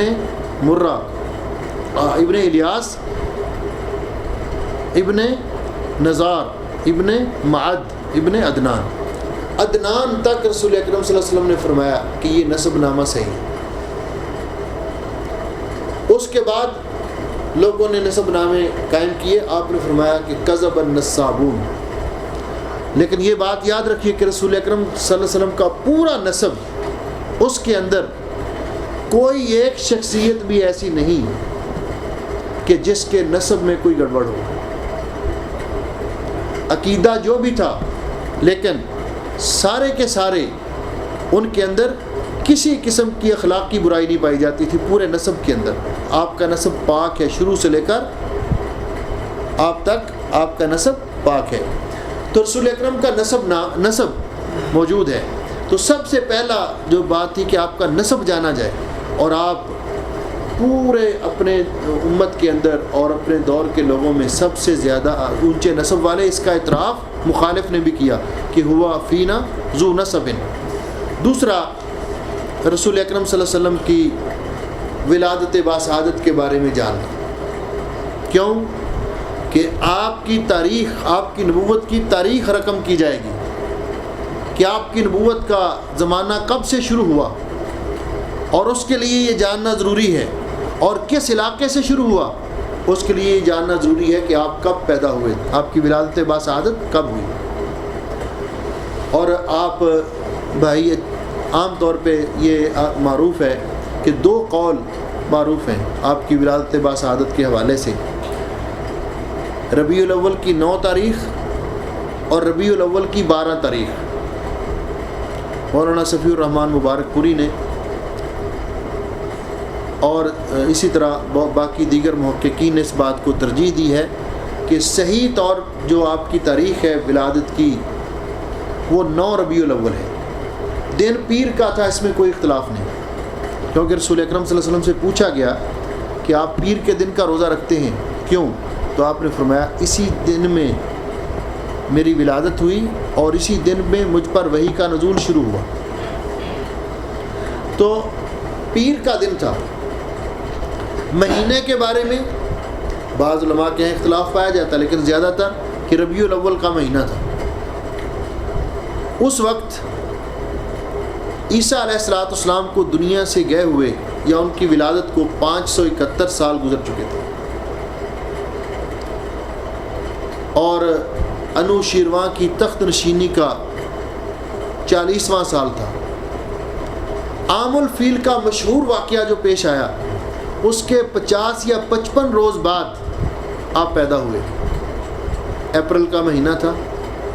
مرہ ابن الیاس ابن نزار ابن معد ابن عدنان۔ عدنان تک رسول اکرم صلی اللہ علیہ وسلم نے فرمایا کہ یہ نسب نامہ صحیح ہے۔ اس کے بعد لوگوں نے نسب نامے قائم کیے، آپ نے فرمایا کہ کذب النسابون۔ لیکن یہ بات یاد رکھیے کہ رسول اکرم صلی اللہ علیہ وسلم کا پورا نسب، اس کے اندر کوئی ایک شخصیت بھی ایسی نہیں کہ جس کے نسب میں کوئی گڑبڑ ہو۔ عقیدہ جو بھی تھا، لیکن سارے کے سارے ان کے اندر کسی قسم کی اخلاقی برائی نہیں پائی جاتی تھی پورے نسب کے اندر۔ آپ کا نسب پاک ہے، شروع سے لے کر آپ تک آپ کا نسب پاک ہے۔ تو رسول اکرم کا نسب موجود ہے۔ تو سب سے پہلا جو بات تھی کہ آپ کا نسب جانا جائے، اور آپ پورے اپنے امت کے اندر اور اپنے دور کے لوگوں میں سب سے زیادہ اونچے نسب والے، اس کا اعتراف مخالف نے بھی کیا کہ ہوا فینا ذو نسب۔ دوسرا، رسول اکرم صلی اللہ علیہ وسلم کی ولادت باسعادت کے بارے میں جاننا۔ کیوں؟ کہ آپ کی تاریخ، آپ کی نبوت کی تاریخ رقم کی جائے گی کہ آپ کی نبوت کا زمانہ کب سے شروع ہوا، اور اس کے لیے یہ جاننا ضروری ہے، اور کس علاقے سے شروع ہوا اس کے لیے یہ جاننا ضروری ہے کہ آپ کب پیدا ہوئے، آپ کی ولادت باسعادت کب ہوئی۔ اور آپ بھائی عام طور پہ یہ معروف ہے کہ 2 قول معروف ہیں آپ کی ولادت باسعادت کے حوالے سے، ربیع الاول کی 9 تاریخ اور ربیع الاول کی 12 تاریخ۔ مولانا صفی الرحمن مبارک پوری نے اور اسی طرح باقی دیگر محققین نے اس بات کو ترجیح دی ہے کہ صحیح طور جو آپ کی تاریخ ہے ولادت کی وہ 9 ربیع الاول ہے۔ دن پیر کا تھا، اس میں کوئی اختلاف نہیں، کیونکہ رسول اکرم صلی اللہ علیہ وسلم سے پوچھا گیا کہ آپ پیر کے دن کا روزہ رکھتے ہیں کیوں؟ تو آپ نے فرمایا اسی دن میں میری ولادت ہوئی اور اسی دن میں مجھ پر وحی کا نزول شروع ہوا، تو پیر کا دن تھا۔ مہینے کے بارے میں بعض علماء کے اختلاف پایا جاتا، لیکن زیادہ تر کہ ربیع الاول کا مہینہ تھا۔ اس وقت عیسیٰ علیہ السلام کو دنیا سے گئے ہوئے یا ان کی ولادت کو 571 سال گزر چکے تھے، اور انو شیرواں کی تخت نشینی کا 40واں سال تھا۔ عام الفیل کا مشہور واقعہ جو پیش آیا، اس کے 50 یا 55 روز بعد آپ پیدا ہوئے۔ اپریل کا مہینہ تھا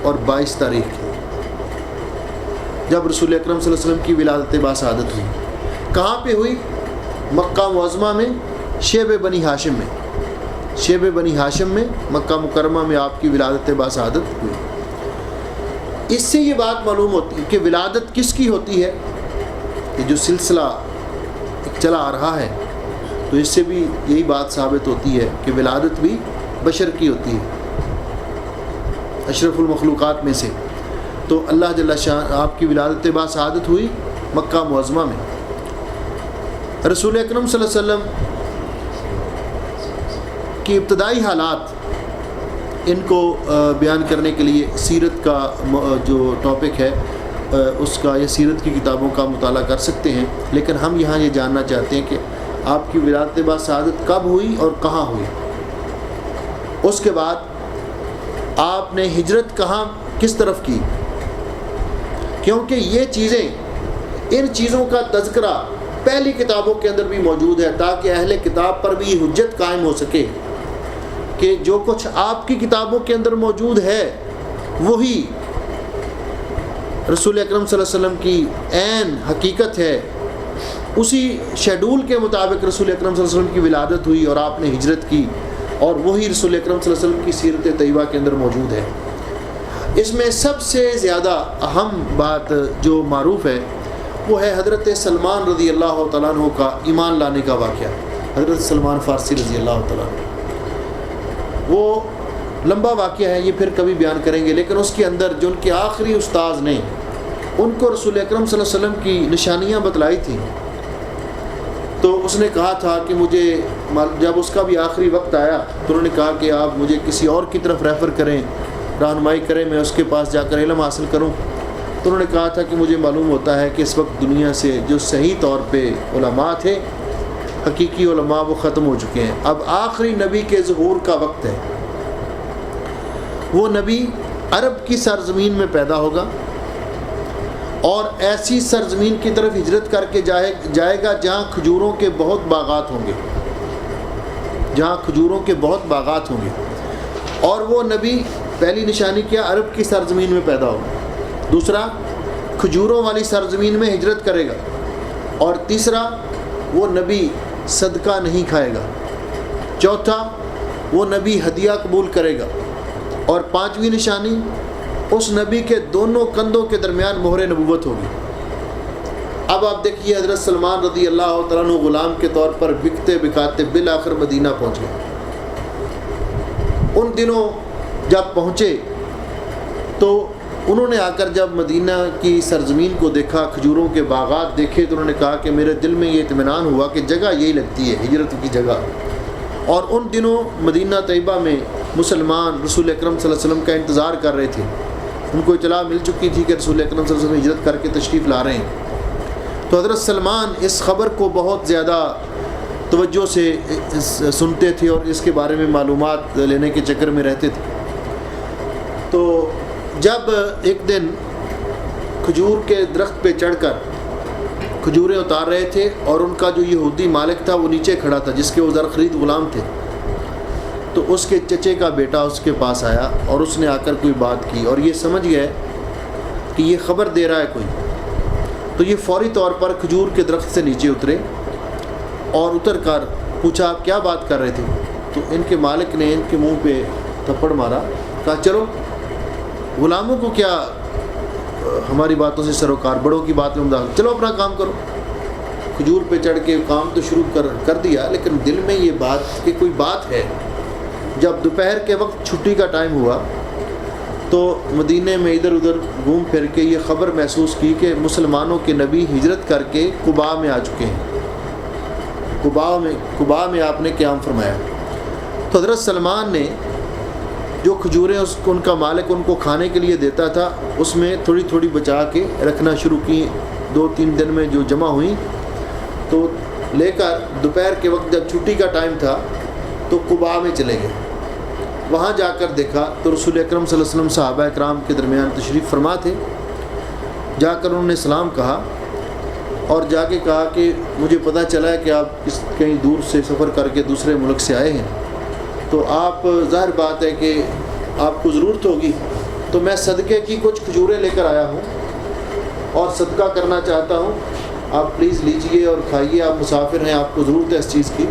اور 22 تاریخ تھی جب رسول اکرم صلی اللہ علیہ وسلم کی ولادت باسعادت ہوئی۔ کہاں پہ ہوئی؟ مکہ معظمہ میں، شیب بنی ہاشم میں، شیب بنی ہاشم میں، مکہ مکرمہ میں آپ کی ولادت باسعادت ہوئی۔ اس سے یہ بات معلوم ہوتی ہے کہ ولادت کس کی ہوتی ہے، کہ جو سلسلہ چلا آ رہا ہے، تو اس سے بھی یہی بات ثابت ہوتی ہے کہ ولادت بھی بشر کی ہوتی ہے، اشرف المخلوقات میں سے۔ تو اللہ جل شان آپ کی ولادت باسعادت ہوئی مکہ معظمہ میں، رسول اکرم صلی اللہ علیہ وسلم کی ابتدائی حالات، ان کو بیان کرنے کے لیے سیرت کا جو ٹاپک ہے اس کا یا سیرت کی کتابوں کا مطالعہ کر سکتے ہیں، لیکن ہم یہاں یہ جاننا چاہتے ہیں کہ آپ کی ولادت با سعادت کب ہوئی اور کہاں ہوئی، اس کے بعد آپ نے ہجرت کہاں کس طرف کی، کیونکہ یہ چیزیں، ان چیزوں کا تذکرہ پہلی کتابوں کے اندر بھی موجود ہے، تاکہ اہل کتاب پر بھی یہ حجت قائم ہو سکے کہ جو کچھ آپ کی کتابوں کے اندر موجود ہے وہی رسول اکرم صلی اللہ علیہ وسلم کی عین حقیقت ہے، اسی شیڈول کے مطابق رسول اکرم صلی اللہ علیہ وسلم کی ولادت ہوئی اور آپ نے ہجرت کی، اور وہی رسول اکرم صلی اللہ علیہ وسلم کی سیرت طیبہ کے اندر موجود ہے۔ اس میں سب سے زیادہ اہم بات جو معروف ہے وہ ہے حضرت سلمان رضی اللہ تعالیٰ عنہ کا ایمان لانے کا واقعہ۔ حضرت سلمان فارسی رضی اللہ تعالیٰ عنہ، وہ لمبا واقعہ ہے، یہ پھر کبھی بیان کریں گے، لیکن اس کے اندر جو ان کے آخری استاذ نے ان کو رسول اکرم صلی اللہ علیہ وسلم کی نشانیاں بتلائی تھیں، تو اس نے کہا تھا کہ مجھے، جب اس کا بھی آخری وقت آیا تو انہوں نے کہا کہ آپ مجھے کسی اور کی طرف ریفر کریں، رہنمائی کریں، میں اس کے پاس جا کر علم حاصل کروں۔ تو انہوں نے کہا تھا کہ مجھے معلوم ہوتا ہے کہ اس وقت دنیا سے جو صحیح طور پہ علماء تھے، حقیقی علماء، وہ ختم ہو چکے ہیں، اب آخری نبی کے ظہور کا وقت ہے۔ وہ نبی عرب کی سرزمین میں پیدا ہوگا اور ایسی سرزمین کی طرف ہجرت کر کے جائے گا جہاں کھجوروں کے بہت باغات ہوں گے، جہاں کھجوروں کے بہت باغات ہوں گے، اور وہ نبی، پہلی نشانی کیا، عرب کی سرزمین میں پیدا ہوگا، دوسرا کھجوروں والی سرزمین میں ہجرت کرے گا، اور تیسرا وہ نبی صدقہ نہیں کھائے گا، چوتھا وہ نبی ہدیہ قبول کرے گا، اور پانچویں نشانی اس نبی کے دونوں کندھوں کے درمیان مہر نبوت ہوگی۔ اب آپ دیکھیے حضرت سلمان رضی اللہ تعالیٰ عنہ غلام کے طور پر بکتے بکاتے بالآخر مدینہ پہنچ گئے۔ ان دنوں جب پہنچے تو انہوں نے آ کر جب مدینہ کی سرزمین کو دیکھا، کھجوروں کے باغات دیکھے، تو انہوں نے کہا کہ میرے دل میں یہ اطمینان ہوا کہ جگہ یہی لگتی ہے، ہجرت کی جگہ۔ اور ان دنوں مدینہ طیبہ میں مسلمان رسول اکرم صلی اللہ علیہ وسلم کا انتظار کر رہے تھے، ان کو اطلاع مل چکی تھی کہ رسول اکرم صلی اللہ علیہ وسلم ہجرت کر کے تشریف لا رہے ہیں۔ تو حضرت سلمان اس خبر کو بہت زیادہ توجہ سے سنتے تھے اور اس کے بارے میں معلومات لینے کے چکر میں رہتے تھے۔ تو جب ایک دن کھجور کے درخت پہ چڑھ کر کھجوریں اتار رہے تھے اور ان کا جو یہودی مالک تھا وہ نیچے کھڑا تھا جس کے وہ زر خرید غلام تھے، تو اس کے چچے کا بیٹا اس کے پاس آیا اور اس نے آ کر کوئی بات کی، اور یہ سمجھ گئے کہ یہ خبر دے رہا ہے کوئی، تو یہ فوری طور پر کھجور کے درخت سے نیچے اترے اور اتر کر پوچھا آپ کیا بات کر رہے تھے؟ تو ان کے مالک نے ان کے منہ پہ تھپڑ مارا، کہا چلو غلاموں کو کیا ہماری باتوں سے سروکار، بڑوں کی بات میں مداخلت، چلو اپنا کام کرو۔ کھجور پہ چڑھ کے کام تو شروع کر دیا، لیکن دل میں یہ بات کہ کوئی بات ہے۔ جب دوپہر کے وقت چھٹی کا ٹائم ہوا تو مدینے میں ادھر ادھر گھوم پھر کے یہ خبر محسوس کی کہ مسلمانوں کے نبی ہجرت کر کے قباء میں آ چکے ہیں، قباء میں آپ نے قیام فرمایا۔ تو حضرت سلمان نے جو کھجوریں ان کا مالک ان کو کھانے کے لیے دیتا تھا اس میں تھوڑی تھوڑی بچا کے رکھنا شروع کی، 2-3 دن میں جو جمع ہوئیں تو لے کر دوپہر کے وقت جب چھٹی کا ٹائم تھا تو قباء میں چلے گئے۔ وہاں جا کر دیکھا تو رسول اکرم صلی اللہ علیہ وسلم صحابہ اکرام کے درمیان تشریف فرما تھے۔ جا کر انہوں نے سلام کہا اور جا کے کہا کہ مجھے پتہ چلا ہے کہ آپ کہیں دور سے سفر کر کے دوسرے ملک سے آئے ہیں، تو آپ ظاہر بات ہے کہ آپ کو ضرورت ہوگی، تو میں صدقے کی کچھ کھجوریں لے کر آیا ہوں اور صدقہ کرنا چاہتا ہوں، آپ پلیز لیجئے اور کھائیے، آپ مسافر ہیں، آپ کو ضرورت ہے اس چیز کی۔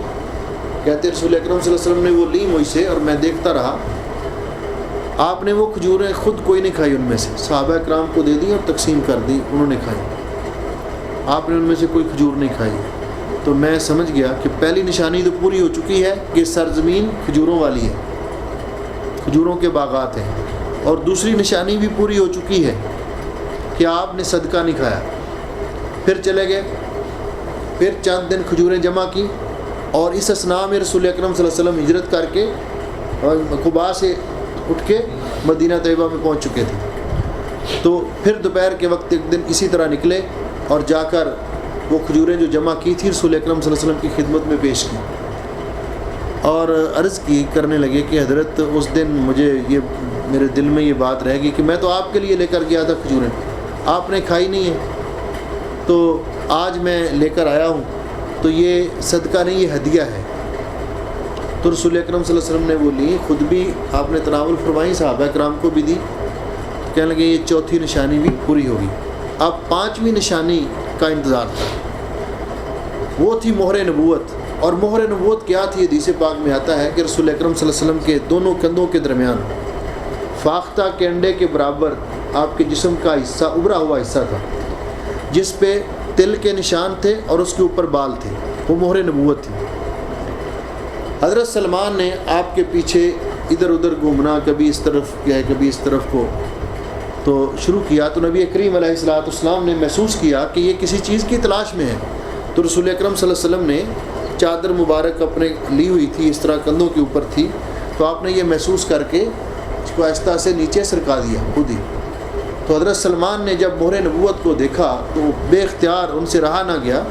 کہتے رسول اکرم صلی اللہ علیہ وسلم نے وہ لی مجھ سے اور میں دیکھتا رہا، آپ نے وہ کھجوریں خود کوئی نہیں کھائی، ان میں سے صحابہ اکرام کو دے دی اور تقسیم کر دی، انہوں نے کھائی، آپ نے ان میں سے کوئی کھجور نہیں کھائی۔ تو میں سمجھ گیا کہ پہلی نشانی تو پوری ہو چکی ہے کہ سرزمین کھجوروں والی ہے، کھجوروں کے باغات ہیں، اور دوسری نشانی بھی پوری ہو چکی ہے کہ آپ نے صدقہ نہیں کھایا۔ پھر چلے گئے پھر چند دن کھجوریں جمع کی، اور اس اثناء میں رسول اکرم صلی اللہ علیہ وسلم ہجرت کر کے قباء سے اٹھ کے مدینہ طیبہ میں پہنچ چکے تھے۔ تو پھر دوپہر کے وقت ایک دن اسی طرح نکلے اور جا کر وہ کھجوریں جو جمع کی تھی رسول اکرم صلی اللہ علیہ وسلم کی خدمت میں پیش کی، اور عرض کرنے لگے کہ حضرت اس دن میرے دل میں یہ بات رہ گئی کہ میں تو آپ کے لیے لے کر گیا تھا کھجوریں، آپ نے کھائی نہیں ہیں، تو آج میں لے کر آیا ہوں، تو یہ صدقہ نہیں، یہ ہدیہ ہے۔ تو رسول اکرم صلی اللہ علیہ وسلم نے وہ لی، خود بھی آپ نے تناول فرمائی، صحابہ کرام کو بھی دی۔ کہنے لگے یہ چوتھی نشانی بھی پوری ہوگی، اب پانچویں نشانی کا انتظار تھا، وہ تھی مہر نبوت۔ اور مہر نبوت کیا تھی؟ حدیث پاک میں آتا ہے کہ رسول اکرم صلی اللہ علیہ وسلم کے دونوں کندھوں کے درمیان فاختہ کے انڈے کے برابر آپ کے جسم کا حصہ، ابھرا ہوا حصہ تھا، جس پہ تل کے نشان تھے اور اس کے اوپر بال تھے، وہ مہر نبوت تھی۔ حضرت سلمان نے آپ کے پیچھے ادھر ادھر گھومنا، کبھی اس طرف کیا ہے کبھی اس طرف کو تو شروع کیا، تو نبی کریم علیہ الصلوۃ والسلام نے محسوس کیا کہ یہ کسی چیز کی تلاش میں ہے۔ تو رسول اکرم صلی اللہ علیہ وسلم نے چادر مبارک اپنے لی ہوئی تھی، اس طرح کندھوں کے اوپر تھی، تو آپ نے یہ محسوس کر کے اس کو آہستہ سے نیچے سرکا دیا خود ہی۔ تو حضرت سلمان نے جب مہر نبوت کو دیکھا تو بے اختیار ان سے رہا نہ گیا،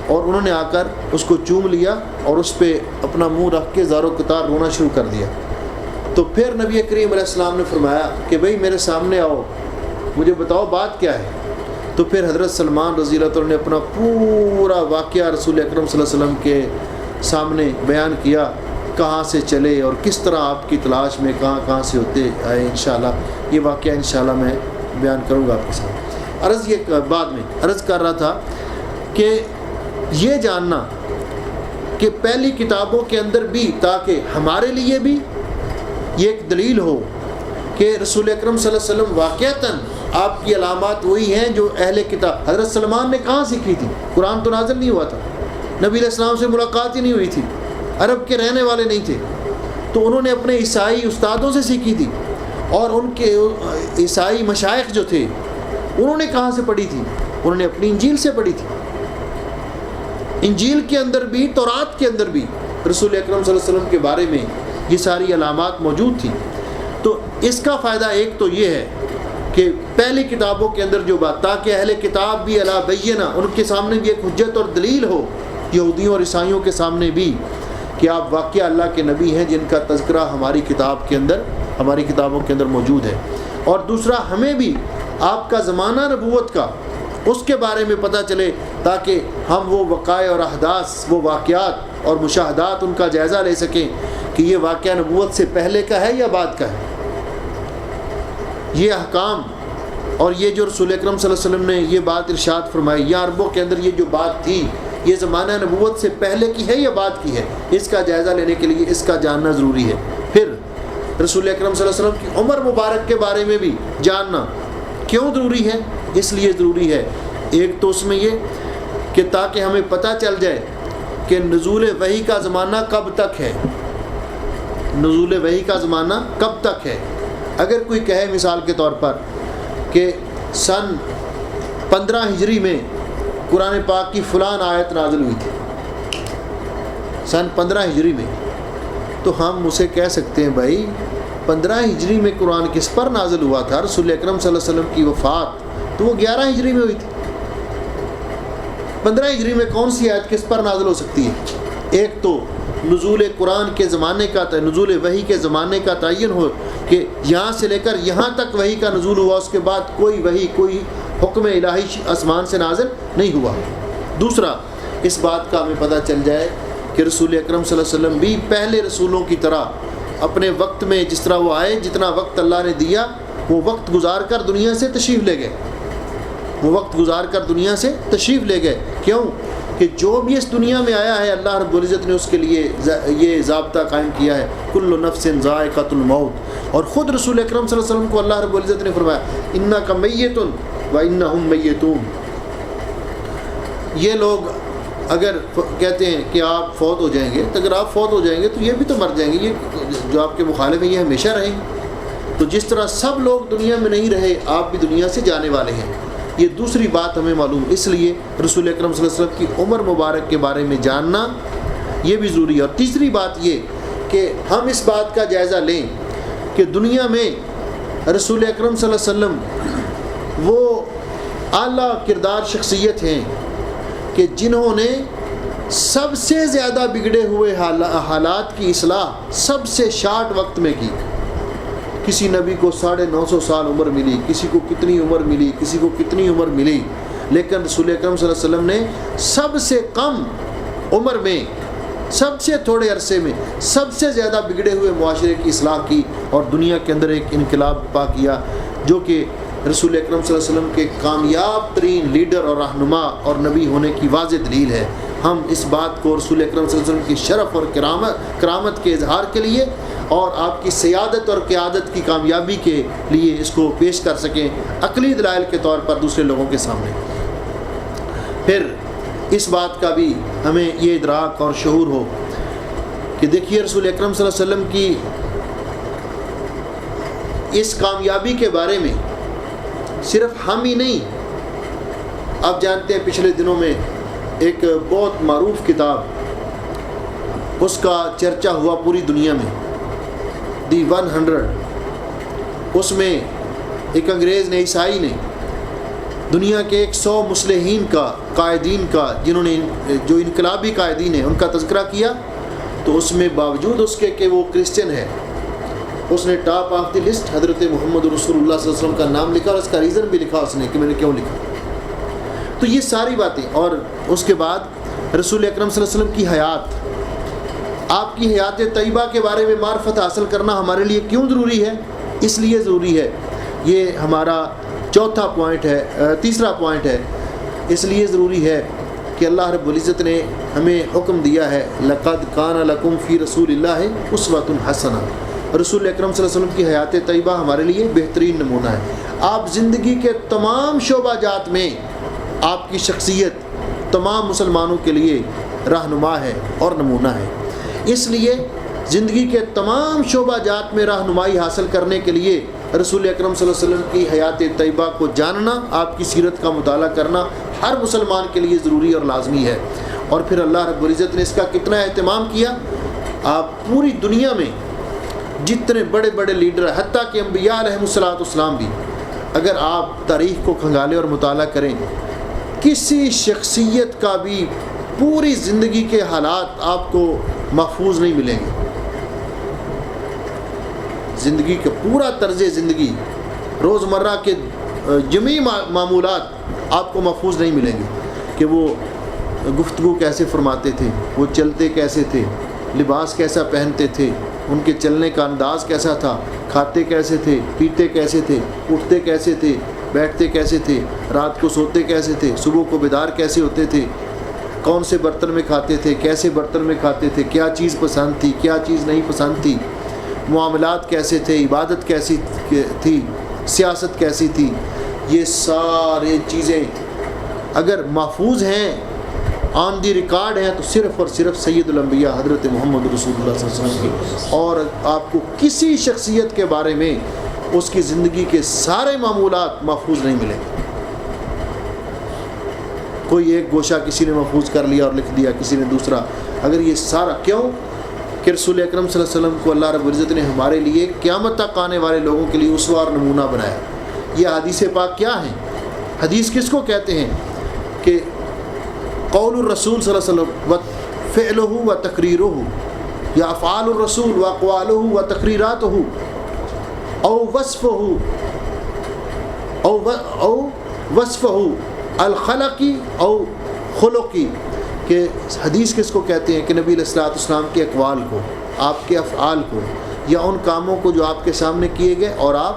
اور انہوں نے آ کر اس کو چوم لیا اور اس پہ اپنا منہ رکھ کے زار و قطار رونا شروع کر دیا۔ تو پھر نبی کریم علیہ السلام نے فرمایا کہ بھئی میرے سامنے آؤ، مجھے بتاؤ بات کیا ہے۔ تو پھر حضرت سلمان رضی اللہ عنہ نے اپنا پورا واقعہ رسول اکرم صلی اللہ علیہ وسلم کے سامنے بیان کیا، کہاں سے چلے اور کس طرح آپ کی تلاش میں کہاں سے ہوتے آئے۔ انشاءاللہ یہ واقعہ انشاءاللہ میں بیان کروں گا آپ کے ساتھ۔ بعد میں عرض کر رہا تھا کہ یہ جاننا کہ پہلی کتابوں کے اندر بھی، تاکہ ہمارے لیے بھی یہ ایک دلیل ہو کہ رسول اکرم صلی اللہ علیہ وسلم واقعتاً آپ کی علامات وہی ہیں جو اہل کتاب۔ حضرت سلمان نے کہاں سیکھی تھی؟ قرآن تو نازل نہیں ہوا تھا، نبی علیہ السلام سے ملاقات ہی نہیں ہوئی تھی، عرب کے رہنے والے نہیں تھے، تو انہوں نے اپنے عیسائی استادوں سے سیکھی تھی، اور ان کے عیسائی مشائخ جو تھے انہوں نے کہاں سے پڑھی تھی؟ انہوں نے اپنی انجیل سے پڑھی تھی۔ انجیل کے اندر بھی، تورات کے اندر بھی رسول اکرم صلی اللہ علیہ وسلم کے بارے میں یہ ساری علامات موجود تھی۔ تو اس کا فائدہ ایک تو یہ ہے کہ پہلی کتابوں کے اندر جو بات، تاکہ اہل کتاب بھی علی بینہ، ان کے سامنے بھی ایک حجت اور دلیل ہو، یہودیوں اور عیسائیوں کے سامنے بھی، کہ آپ واقعہ اللہ کے نبی ہیں جن کا تذکرہ ہماری کتاب کے اندر، ہماری کتابوں کے اندر موجود ہے۔ اور دوسرا، ہمیں بھی آپ کا زمانہ نبوت کا، اس کے بارے میں پتہ چلے، تاکہ ہم وہ وقائع اور احداث، وہ واقعات اور مشاہدات، ان کا جائزہ لے سکیں کہ یہ واقعہ نبوت سے پہلے کا ہے یا بعد کا ہے۔ یہ احکام اور یہ جو رسول اکرم صلی اللہ علیہ وسلم نے یہ بات ارشاد فرمائی، یا عربوں کے اندر یہ جو بات تھی، یہ زمانہ نبوت سے پہلے کی ہے یا بعد کی ہے، اس کا جائزہ لینے کے لیے اس کا جاننا ضروری ہے۔ پھر رسول اکرم صلی اللہ علیہ وسلم کی عمر مبارک کے بارے میں بھی جاننا کیوں ضروری ہے؟ اس لیے ضروری ہے، ایک تو اس میں یہ کہ تاکہ ہمیں پتہ چل جائے کہ نزول وحی کا زمانہ کب تک ہے، نزول وحی کا زمانہ کب تک ہے۔ اگر کوئی کہے مثال کے طور پر کہ سن 15 ہجری میں قرآن پاک کی فلان آیت نازل ہوئی تھی، سن 15 ہجری میں، تو ہم اسے کہہ سکتے ہیں بھائی 15 ہجری میں قرآن کس پر نازل ہوا تھا؟ رسول اکرم صلی اللہ علیہ وسلم کی وفات تو وہ 11 ہجری میں ہوئی تھی، 15 ہجری میں کون سی آیت کس پر نازل ہو سکتی ہے؟ ایک تو نزول قرآن کے زمانے کا، نزول وحی کے زمانے کا تعین ہو کہ یہاں سے لے کر یہاں تک وحی کا نزول ہوا، اس کے بعد کوئی وحی، کوئی حکم الہی آسمان سے نازل نہیں ہوا۔ دوسرا، اس بات کا ہمیں پتہ چل جائے کہ رسول اکرم صلی اللہ علیہ وسلم بھی پہلے رسولوں کی طرح اپنے وقت میں جس طرح وہ آئے، جتنا وقت اللہ نے دیا وہ وقت گزار کر دنیا سے تشریف لے گئے، وہ وقت گزار کر دنیا سے تشریف لے گئے۔ کیوں؟ کہ جو بھی اس دنیا میں آیا ہے اللہ رب العزت نے اس کے لیے یہ ضابطہ قائم کیا ہے، کل نفس ذائقۃ الموت۔ اور خود رسول اکرم صلی اللہ علیہ وسلم کو اللہ رب العزت نے فرمایا انک میت و انہم میتون۔ یہ لوگ اگر کہتے ہیں کہ آپ فوت ہو جائیں گے، تو اگر آپ فوت ہو جائیں گے تو یہ بھی تو مر جائیں گے، یہ جو آپ کے مخالف ہیں یہ ہمیشہ رہیں گے۔ تو جس طرح سب لوگ دنیا میں نہیں رہے، آپ بھی دنیا سے جانے والے ہیں۔ یہ دوسری بات ہمیں معلوم، اس لیے رسول اکرم صلی اللہ علیہ وسلم کی عمر مبارک کے بارے میں جاننا یہ بھی ضروری ہے۔ اور تیسری بات یہ کہ ہم اس بات کا جائزہ لیں کہ دنیا میں رسول اکرم صلی اللہ علیہ وسلم وہ اعلیٰ کردار شخصیت ہیں کہ جنہوں نے سب سے زیادہ بگڑے ہوئے حالات کی اصلاح سب سے شارٹ وقت میں کی۔ کسی نبی کو 950 سال عمر ملی، کسی کو کتنی عمر ملی، کسی کو کتنی عمر ملی، لیکن رسول اکرم صلی اللہ علیہ وسلم نے سب سے کم عمر میں، سب سے تھوڑے عرصے میں سب سے زیادہ بگڑے ہوئے معاشرے کی اصلاح کی اور دنیا کے اندر ایک انقلاب پا کیا، جو کہ رسول اکرم صلی اللہ علیہ وسلم کے کامیاب ترین لیڈر اور رہنما اور نبی ہونے کی واضح دلیل ہے۔ ہم اس بات کو رسول اکرم صلی اللہ علیہ وسلم کی شرف اور کرامت کے اظہار کے لیے اور آپ کی سیادت اور قیادت کی کامیابی کے لیے اس کو پیش کر سکیں عقلی دلائل کے طور پر دوسرے لوگوں کے سامنے۔ پھر اس بات کا بھی ہمیں یہ ادراک اور شعور ہو کہ دیکھیے رسول اکرم صلی اللہ علیہ وسلم کی اس کامیابی کے بارے میں صرف ہم ہی نہیں، آپ جانتے ہیں پچھلے دنوں میں ایک بہت معروف کتاب، اس کا چرچہ ہوا پوری دنیا میں، دی 100۔ اس میں ایک انگریز نے، عیسائی نے دنیا کے 100 مصلحین کا، قائدین کا، جنہوں نے جو انقلابی قائدین ہیں ان کا تذکرہ کیا، تو اس میں باوجود اس کے کہ وہ کرسچن ہے، اس نے ٹاپ آف دی لسٹ حضرت محمد رسول اللہ صلی اللہ علیہ وسلم کا نام لکھا، اور اس کا ریزن بھی لکھا اس نے کہ میں نے کیوں لکھا۔ تو یہ ساری باتیں، اور اس کے بعد رسول اکرم صلی اللہ علیہ وسلم کی حیات، آپ کی حیات طیبہ کے بارے میں معرفت حاصل کرنا ہمارے لیے کیوں ضروری ہے؟ اس لیے ضروری ہے، یہ ہمارا چوتھا پوائنٹ ہے، تیسرا پوائنٹ ہے، اس لیے ضروری ہے کہ اللہ رب العزت نے ہمیں حکم دیا ہے لَقَدْ كَانَ لَكُمْ فِي رَسُولِ اللَّهِ أُسْوَةٌ حَسَنَةٌ۔ رسول اکرم صلی اللہ علیہ وسلم کی حیات طیبہ ہمارے لیے بہترین نمونہ ہے۔ آپ زندگی کے تمام شعبہ جات میں آپ کی شخصیت تمام مسلمانوں کے لیے رہنما ہے اور نمونہ ہے۔ اس لیے زندگی کے تمام شعبہ جات میں رہنمائی حاصل کرنے کے لیے رسول اکرم صلی اللہ علیہ وسلم کی حیات طیبہ کو جاننا، آپ کی سیرت کا مطالعہ کرنا ہر مسلمان کے لیے ضروری اور لازمی ہے۔ اور پھر اللہ رب العزت نے اس کا کتنا اہتمام کیا، آپ پوری دنیا میں جتنے بڑے بڑے لیڈر ہیں، حتیٰ کہ انبیاء علیہ السلام بھی، اگر آپ تاریخ کو کھنگالیں اور مطالعہ کریں، کسی شخصیت کا بھی پوری زندگی کے حالات آپ کو محفوظ نہیں ملیں گے۔ زندگی کا پورا طرز زندگی، روزمرہ کے جمعی معمولات آپ کو محفوظ نہیں ملیں گے کہ وہ گفتگو کیسے فرماتے تھے، وہ چلتے کیسے تھے، لباس کیسا پہنتے تھے، ان کے چلنے کا انداز کیسا تھا، کھاتے کیسے تھے، پیتے کیسے تھے، اٹھتے کیسے تھے، بیٹھتے کیسے تھے، رات کو سوتے کیسے تھے، صبح کو بیدار کیسے ہوتے تھے، کون سے برتن میں کھاتے تھے، کیسے برتن میں کھاتے تھے، کیا چیز پسند تھی، کیا چیز نہیں پسند تھی، معاملات کیسے تھے، عبادت کیسی تھی، سیاست کیسی تھی، یہ سارے چیزیں اگر محفوظ ہیں، آن دی ریکارڈ ہیں، تو صرف اور صرف سید الانبیاء حضرت محمد رسول اللہ صلی اللہ علیہ وسلم کی۔ اور آپ کو کسی شخصیت کے بارے میں اس کی زندگی کے سارے معمولات محفوظ نہیں ملیں گے۔ کوئی ایک گوشہ کسی نے محفوظ کر لیا اور لکھ دیا، کسی نے دوسرا، اگر یہ سارا، کیوں کہ رسول اکرم صلی اللہ علیہ وسلم کو اللہ رب العزت نے ہمارے لیے قیامت تک آنے والے لوگوں کے لیے اسوہ اور نمونہ بنایا۔ یہ حدیث پاک کیا ہیں؟ حدیث کس کو کہتے ہیں؟ کہ قول الرسول صلی اللہ علیہ وسلم و فعلہ و تقریرہ، یا افعال الرسول و اقوالہ و تقریراتہ، او وصفہ او وصفہ الخلقی او خلقی، کہ حدیث کس کو کہتے ہیں؟ کہ نبی علیہ الصلوۃ والسلام کے اقوال کو، آپ کے افعال کو، یا ان کاموں کو جو آپ کے سامنے کیے گئے اور آپ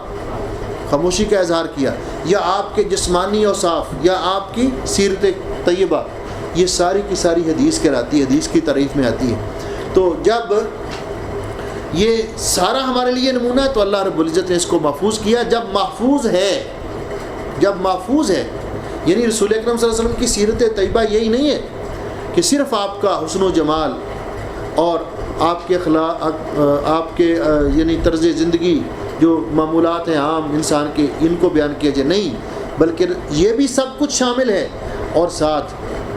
خاموشی کا اظہار کیا، یا آپ کے جسمانی اوصاف، یا آپ کی سیرت طیبہ، یہ ساری کی ساری حدیث کہلاتی ہے، حدیث کی تعریف میں آتی ہے۔ تو جب یہ سارا ہمارے لیے نمونہ ہے تو اللہ رب العزت نے اس کو محفوظ کیا۔ جب محفوظ ہے یعنی رسول اکرم صلی اللہ علیہ وسلم کی سیرت طیبہ یہی نہیں ہے کہ صرف آپ کا حسن و جمال اور آپ کے اخلاق، آپ کے یعنی طرز زندگی جو معمولات ہیں عام انسان کے، ان کو بیان کیا جائے، نہیں، بلکہ یہ بھی سب کچھ شامل ہے، اور ساتھ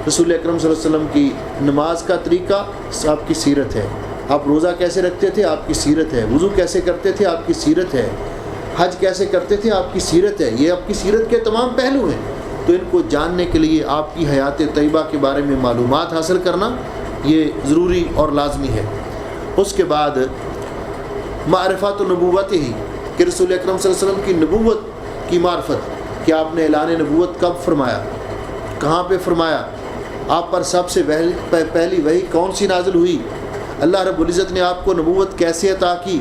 رسول اکرم صلی اللہ علیہ وسلم کی نماز کا طریقہ آپ کی سیرت ہے، آپ روزہ کیسے رکھتے تھے آپ کی سیرت ہے، وضو کیسے کرتے تھے آپ کی سیرت ہے، حج کیسے کرتے تھے آپ کی سیرت ہے، یہ آپ کی سیرت کے تمام پہلو ہیں۔ تو ان کو جاننے کے لیے آپ کی حیات طیبہ کے بارے میں معلومات حاصل کرنا یہ ضروری اور لازمی ہے۔ اس کے بعد معرفت نبوت ہی کہ رسول اکرم صلی اللہ علیہ وسلم کی نبوت کی معرفت، کہ آپ نے اعلان نبوت کب فرمایا، کہاں پہ فرمایا، آپ پر سب سے پہلی وحی کون سی نازل ہوئی، اللہ رب العزت نے آپ کو نبوت کیسے عطا کی،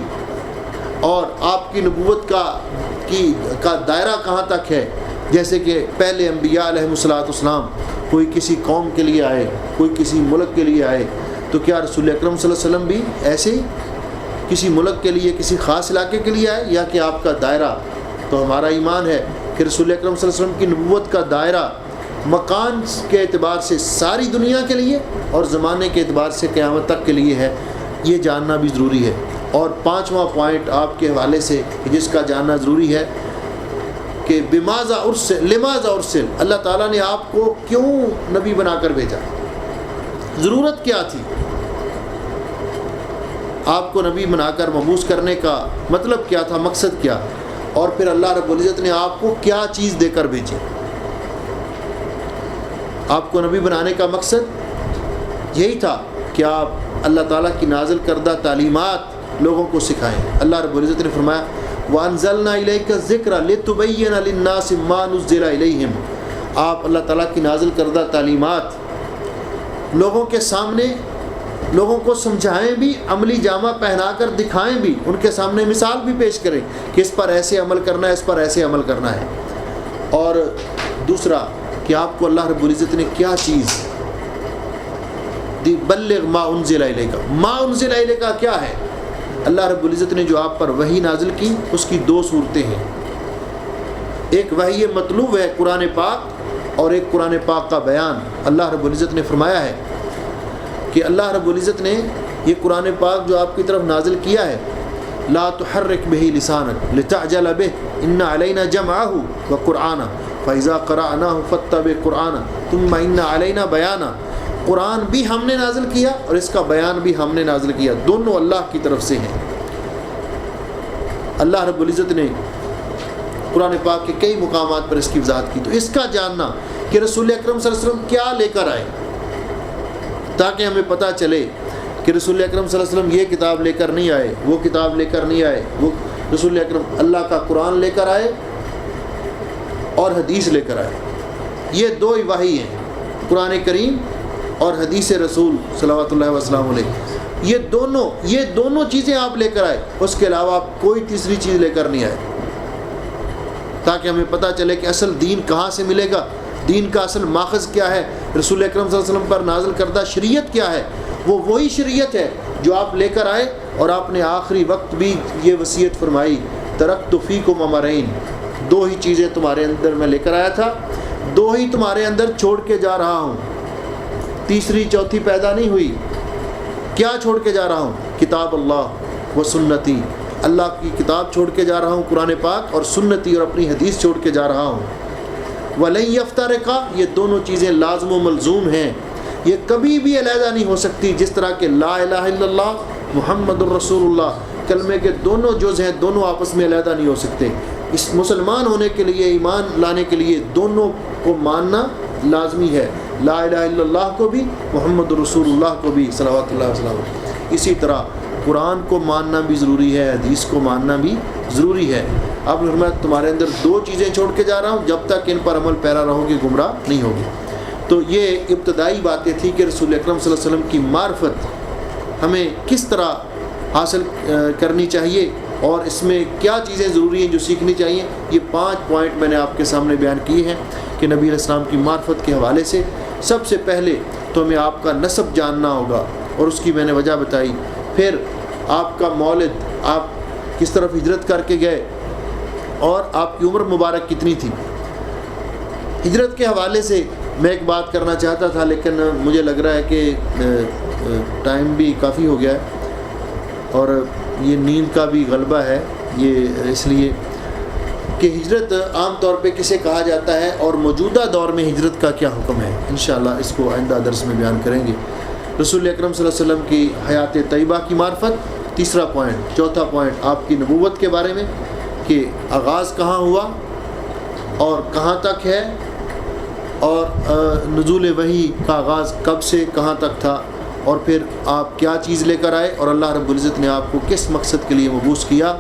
اور آپ کی نبوت کا دائرہ کہاں تک ہے۔ جیسے کہ پہلے انبیاء علیہ السلام کوئی کسی قوم کے لیے آئے، کوئی کسی ملک کے لیے آئے، تو کیا رسول اکرم صلی اللہ علیہ وسلم بھی ایسے ہی کسی ملک کے لیے، کسی خاص علاقے کے لیے آئے، یا کہ آپ کا دائرہ؟ تو ہمارا ایمان ہے کہ رسول اکرم صلی اللہ علیہ وسلم کی نبوت کا دائرہ مکان کے اعتبار سے ساری دنیا کے لیے اور زمانے کے اعتبار سے قیامت تک کے لیے ہے، یہ جاننا بھی ضروری ہے۔ اور پانچواں پوائنٹ آپ کے حوالے سے جس کا جاننا ضروری ہے کہ لماذا ارسل، اللہ تعالیٰ نے آپ کو کیوں نبی بنا کر بھیجا، ضرورت کیا تھی آپ کو نبی بنا کر مبعوث کرنے کا، مطلب کیا تھا، مقصد کیا، اور پھر اللہ رب العزت نے آپ کو کیا چیز دے کر بھیجی۔ آپ کو نبی بنانے کا مقصد یہی تھا کہ آپ اللہ تعالیٰ کی نازل کردہ تعلیمات لوگوں کو سکھائیں۔ اللہ رب العزت نے فرمایا وَأَنزَلْنَا إِلَيْكَ الذِّكْرَ لِتُبَيِّنَ لِلنَّاسِ مَا نُزِّلَ إِلَيْهِمْ، آپ اللہ تعالیٰ کی نازل کردہ تعلیمات لوگوں کے سامنے، لوگوں کو سمجھائیں بھی، عملی جامہ پہنا کر دکھائیں بھی، ان کے سامنے مثال بھی پیش کریں کہ اس پر ایسے عمل کرنا ہے، اس پر ایسے عمل کرنا ہے۔ اور دوسرا کہ آپ کو اللہ رب العزت نے کیا چیز دی، بلغ ما انزل الیک، ما انزل الیک کیا ہے؟ اللہ رب العزت نے جو آپ پر وحی نازل کی اس کی دو صورتیں ہیں، ایک وحی مطلوب ہے قرآن پاک، اور ایک قرآن پاک کا بیان۔ اللہ رب العزت نے فرمایا ہے کہ اللہ رب العزت نے یہ قرآن پاک جو آپ کی طرف نازل کیا ہے، لا تحرک بہ لسانک لتعجل بہ ان علینا جمعہ وقرآنہ فاذا قرأناہ فاتبع قرآنہ ثم ان علینا بیانہ، قرآن بھی ہم نے نازل کیا اور اس کا بیان بھی ہم نے نازل کیا، دونوں اللہ کی طرف سے ہیں۔ اللہ رب العزت نے قرآن پاک کے کئی مقامات پر اس کی وضاحت کی۔ تو اس کا جاننا کہ رسول اکرم صلی اللہ علیہ وسلم کیا لے کر آئے، تاکہ ہمیں پتہ چلے کہ رسول اکرم صلی اللہ علیہ وسلم یہ کتاب لے کر نہیں آئے، وہ کتاب لے کر نہیں آئے، وہ رسول اکرم اللہ کا قرآن لے کر آئے اور حدیث لے کر آئے۔ یہ دو ہی وحی ہیں، قرآن کریم اور حدیث رسول صلوات اللہ وسلم علیہ، یہ دونوں چیزیں آپ لے کر آئے، اس کے علاوہ آپ کوئی تیسری چیز لے کر نہیں آئے، تاکہ ہمیں پتہ چلے کہ اصل دین کہاں سے ملے گا، دین کا اصل ماخذ کیا ہے، رسول اکرم صلی اللہ علیہ وسلم پر نازل کردہ شریعت کیا ہے۔ وہ وہی شریعت ہے جو آپ لے کر آئے، اور آپ نے آخری وقت بھی یہ وصیت فرمائی، ترکت فیکم امرین، دو ہی چیزیں تمہارے اندر میں لے کر آیا تھا، دو ہی تمہارے اندر چھوڑ کے جا رہا ہوں، تیسری چوتھی پیدا نہیں ہوئی۔ کیا چھوڑ کے جا رہا ہوں؟ کتاب اللہ و سنتی، اللہ کی کتاب چھوڑ کے جا رہا ہوں قرآن پاک، اور سنتی اور اپنی حدیث چھوڑ کے جا رہا ہوں۔ وَلَن يَفْتَرِقَا، یہ دونوں چیزیں لازم و ملزوم ہیں، یہ کبھی بھی علیحدہ نہیں ہو سکتی، جس طرح کہ لا الہ الا اللہ محمد الرسول اللہ کلمے کے دونوں جز ہیں، دونوں آپس میں علیحدہ نہیں ہو سکتے۔ اس مسلمان ہونے کے لیے، ایمان لانے کے لیے دونوں کو ماننا لازمی ہے، لا الہ الا اللہ کو بھی، محمد رسول اللہ کو بھی صلوات اللہ وسلم۔ اسی طرح قرآن کو ماننا بھی ضروری ہے، حدیث کو ماننا بھی ضروری ہے۔ اب میں تمہارے اندر دو چیزیں چھوڑ کے جا رہا ہوں، جب تک ان پر عمل پیرا رہو گے گمراہ نہیں ہوگی۔ تو یہ ابتدائی باتیں تھیں کہ رسول اکرم صلی اللہ علیہ وسلم کی معرفت ہمیں کس طرح حاصل کرنی چاہیے، اور اس میں کیا چیزیں ضروری ہیں جو سیکھنی چاہیے۔ یہ 5 پوائنٹ میں نے آپ کے سامنے بیان کیے ہیں کہ نبی علیہ السلام کی معرفت کے حوالے سے سب سے پہلے تو ہمیں آپ کا نسب جاننا ہوگا، اور اس کی میں نے وجہ بتائی۔ پھر آپ کا مولد، آپ کس طرف ہجرت کر کے گئے، اور آپ کی عمر مبارک کتنی تھی۔ ہجرت کے حوالے سے میں ایک بات کرنا چاہتا تھا، لیکن مجھے لگ رہا ہے کہ ٹائم بھی کافی ہو گیا ہے، اور یہ نیند کا بھی غلبہ ہے، یہ اس لیے کہ ہجرت عام طور پہ کسے کہا جاتا ہے اور موجودہ دور میں ہجرت کا کیا حکم ہے، انشاءاللہ اس کو آئندہ درس میں بیان کریں گے۔ رسول اکرم صلی اللہ علیہ وسلم کی حیات طیبہ کی معرفت، تیسرا پوائنٹ۔ چوتھا پوائنٹ آپ کی نبوت کے بارے میں کہ آغاز کہاں ہوا اور کہاں تک ہے، اور نزول وحی کا آغاز کب سے کہاں تک تھا، اور پھر آپ کیا چیز لے کر آئے اور اللہ رب العزت نے آپ کو کس مقصد کے لیے مبعوث کیا۔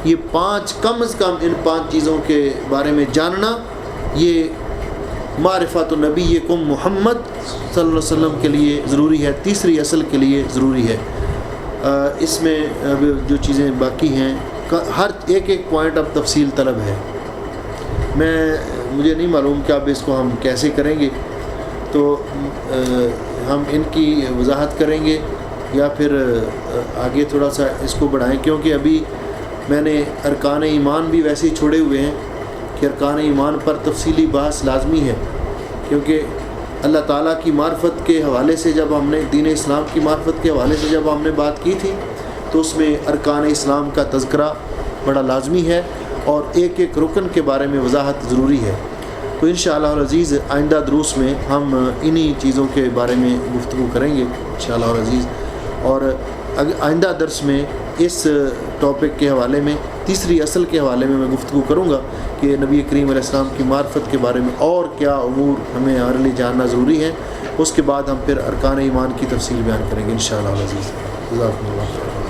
یہ پانچ، کم از کم ان پانچ چیزوں کے بارے میں جاننا، یہ معرفت نبیکم محمد صلی اللہ علیہ وسلم کے لیے ضروری ہے، تیسری اصل کے لیے ضروری ہے۔ اس میں اب جو چیزیں باقی ہیں، ہر ایک ایک پوائنٹ اب تفصیل طلب ہے۔ مجھے نہیں معلوم کہ اب اس کو ہم کیسے کریں گے، تو ہم ان کی وضاحت کریں گے یا پھر آگے تھوڑا سا اس کو بڑھائیں، کیونکہ ابھی میں نے ارکان ایمان بھی ویسے ہی چھوڑے ہوئے ہیں کہ ارکان ایمان پر تفصیلی بحث لازمی ہے، کیونکہ اللہ تعالیٰ کی معرفت کے حوالے سے جب ہم نے دین اسلام کی معرفت کے حوالے سے جب ہم نے بات کی تھی تو اس میں ارکان اسلام کا تذکرہ بڑا لازمی ہے اور ایک ایک رکن کے بارے میں وضاحت ضروری ہے۔ تو انشاءاللہ العزیز آئندہ دروس میں ہم انہی چیزوں کے بارے میں گفتگو کریں گے انشاءاللہ العزیز، اور آئندہ درس میں اس ٹاپک کے حوالے میں، تیسری اصل کے حوالے میں گفتگو کروں گا کہ نبی کریم علیہ السلام کی معرفت کے بارے میں اور کیا امور ہمیں ہمارے لیے جاننا ضروری ہے۔ اس کے بعد ہم پھر ارکان ایمان کی تفصیل بیان کریں گے انشاءاللہ العزیز۔ جزاکم اللہ خیر۔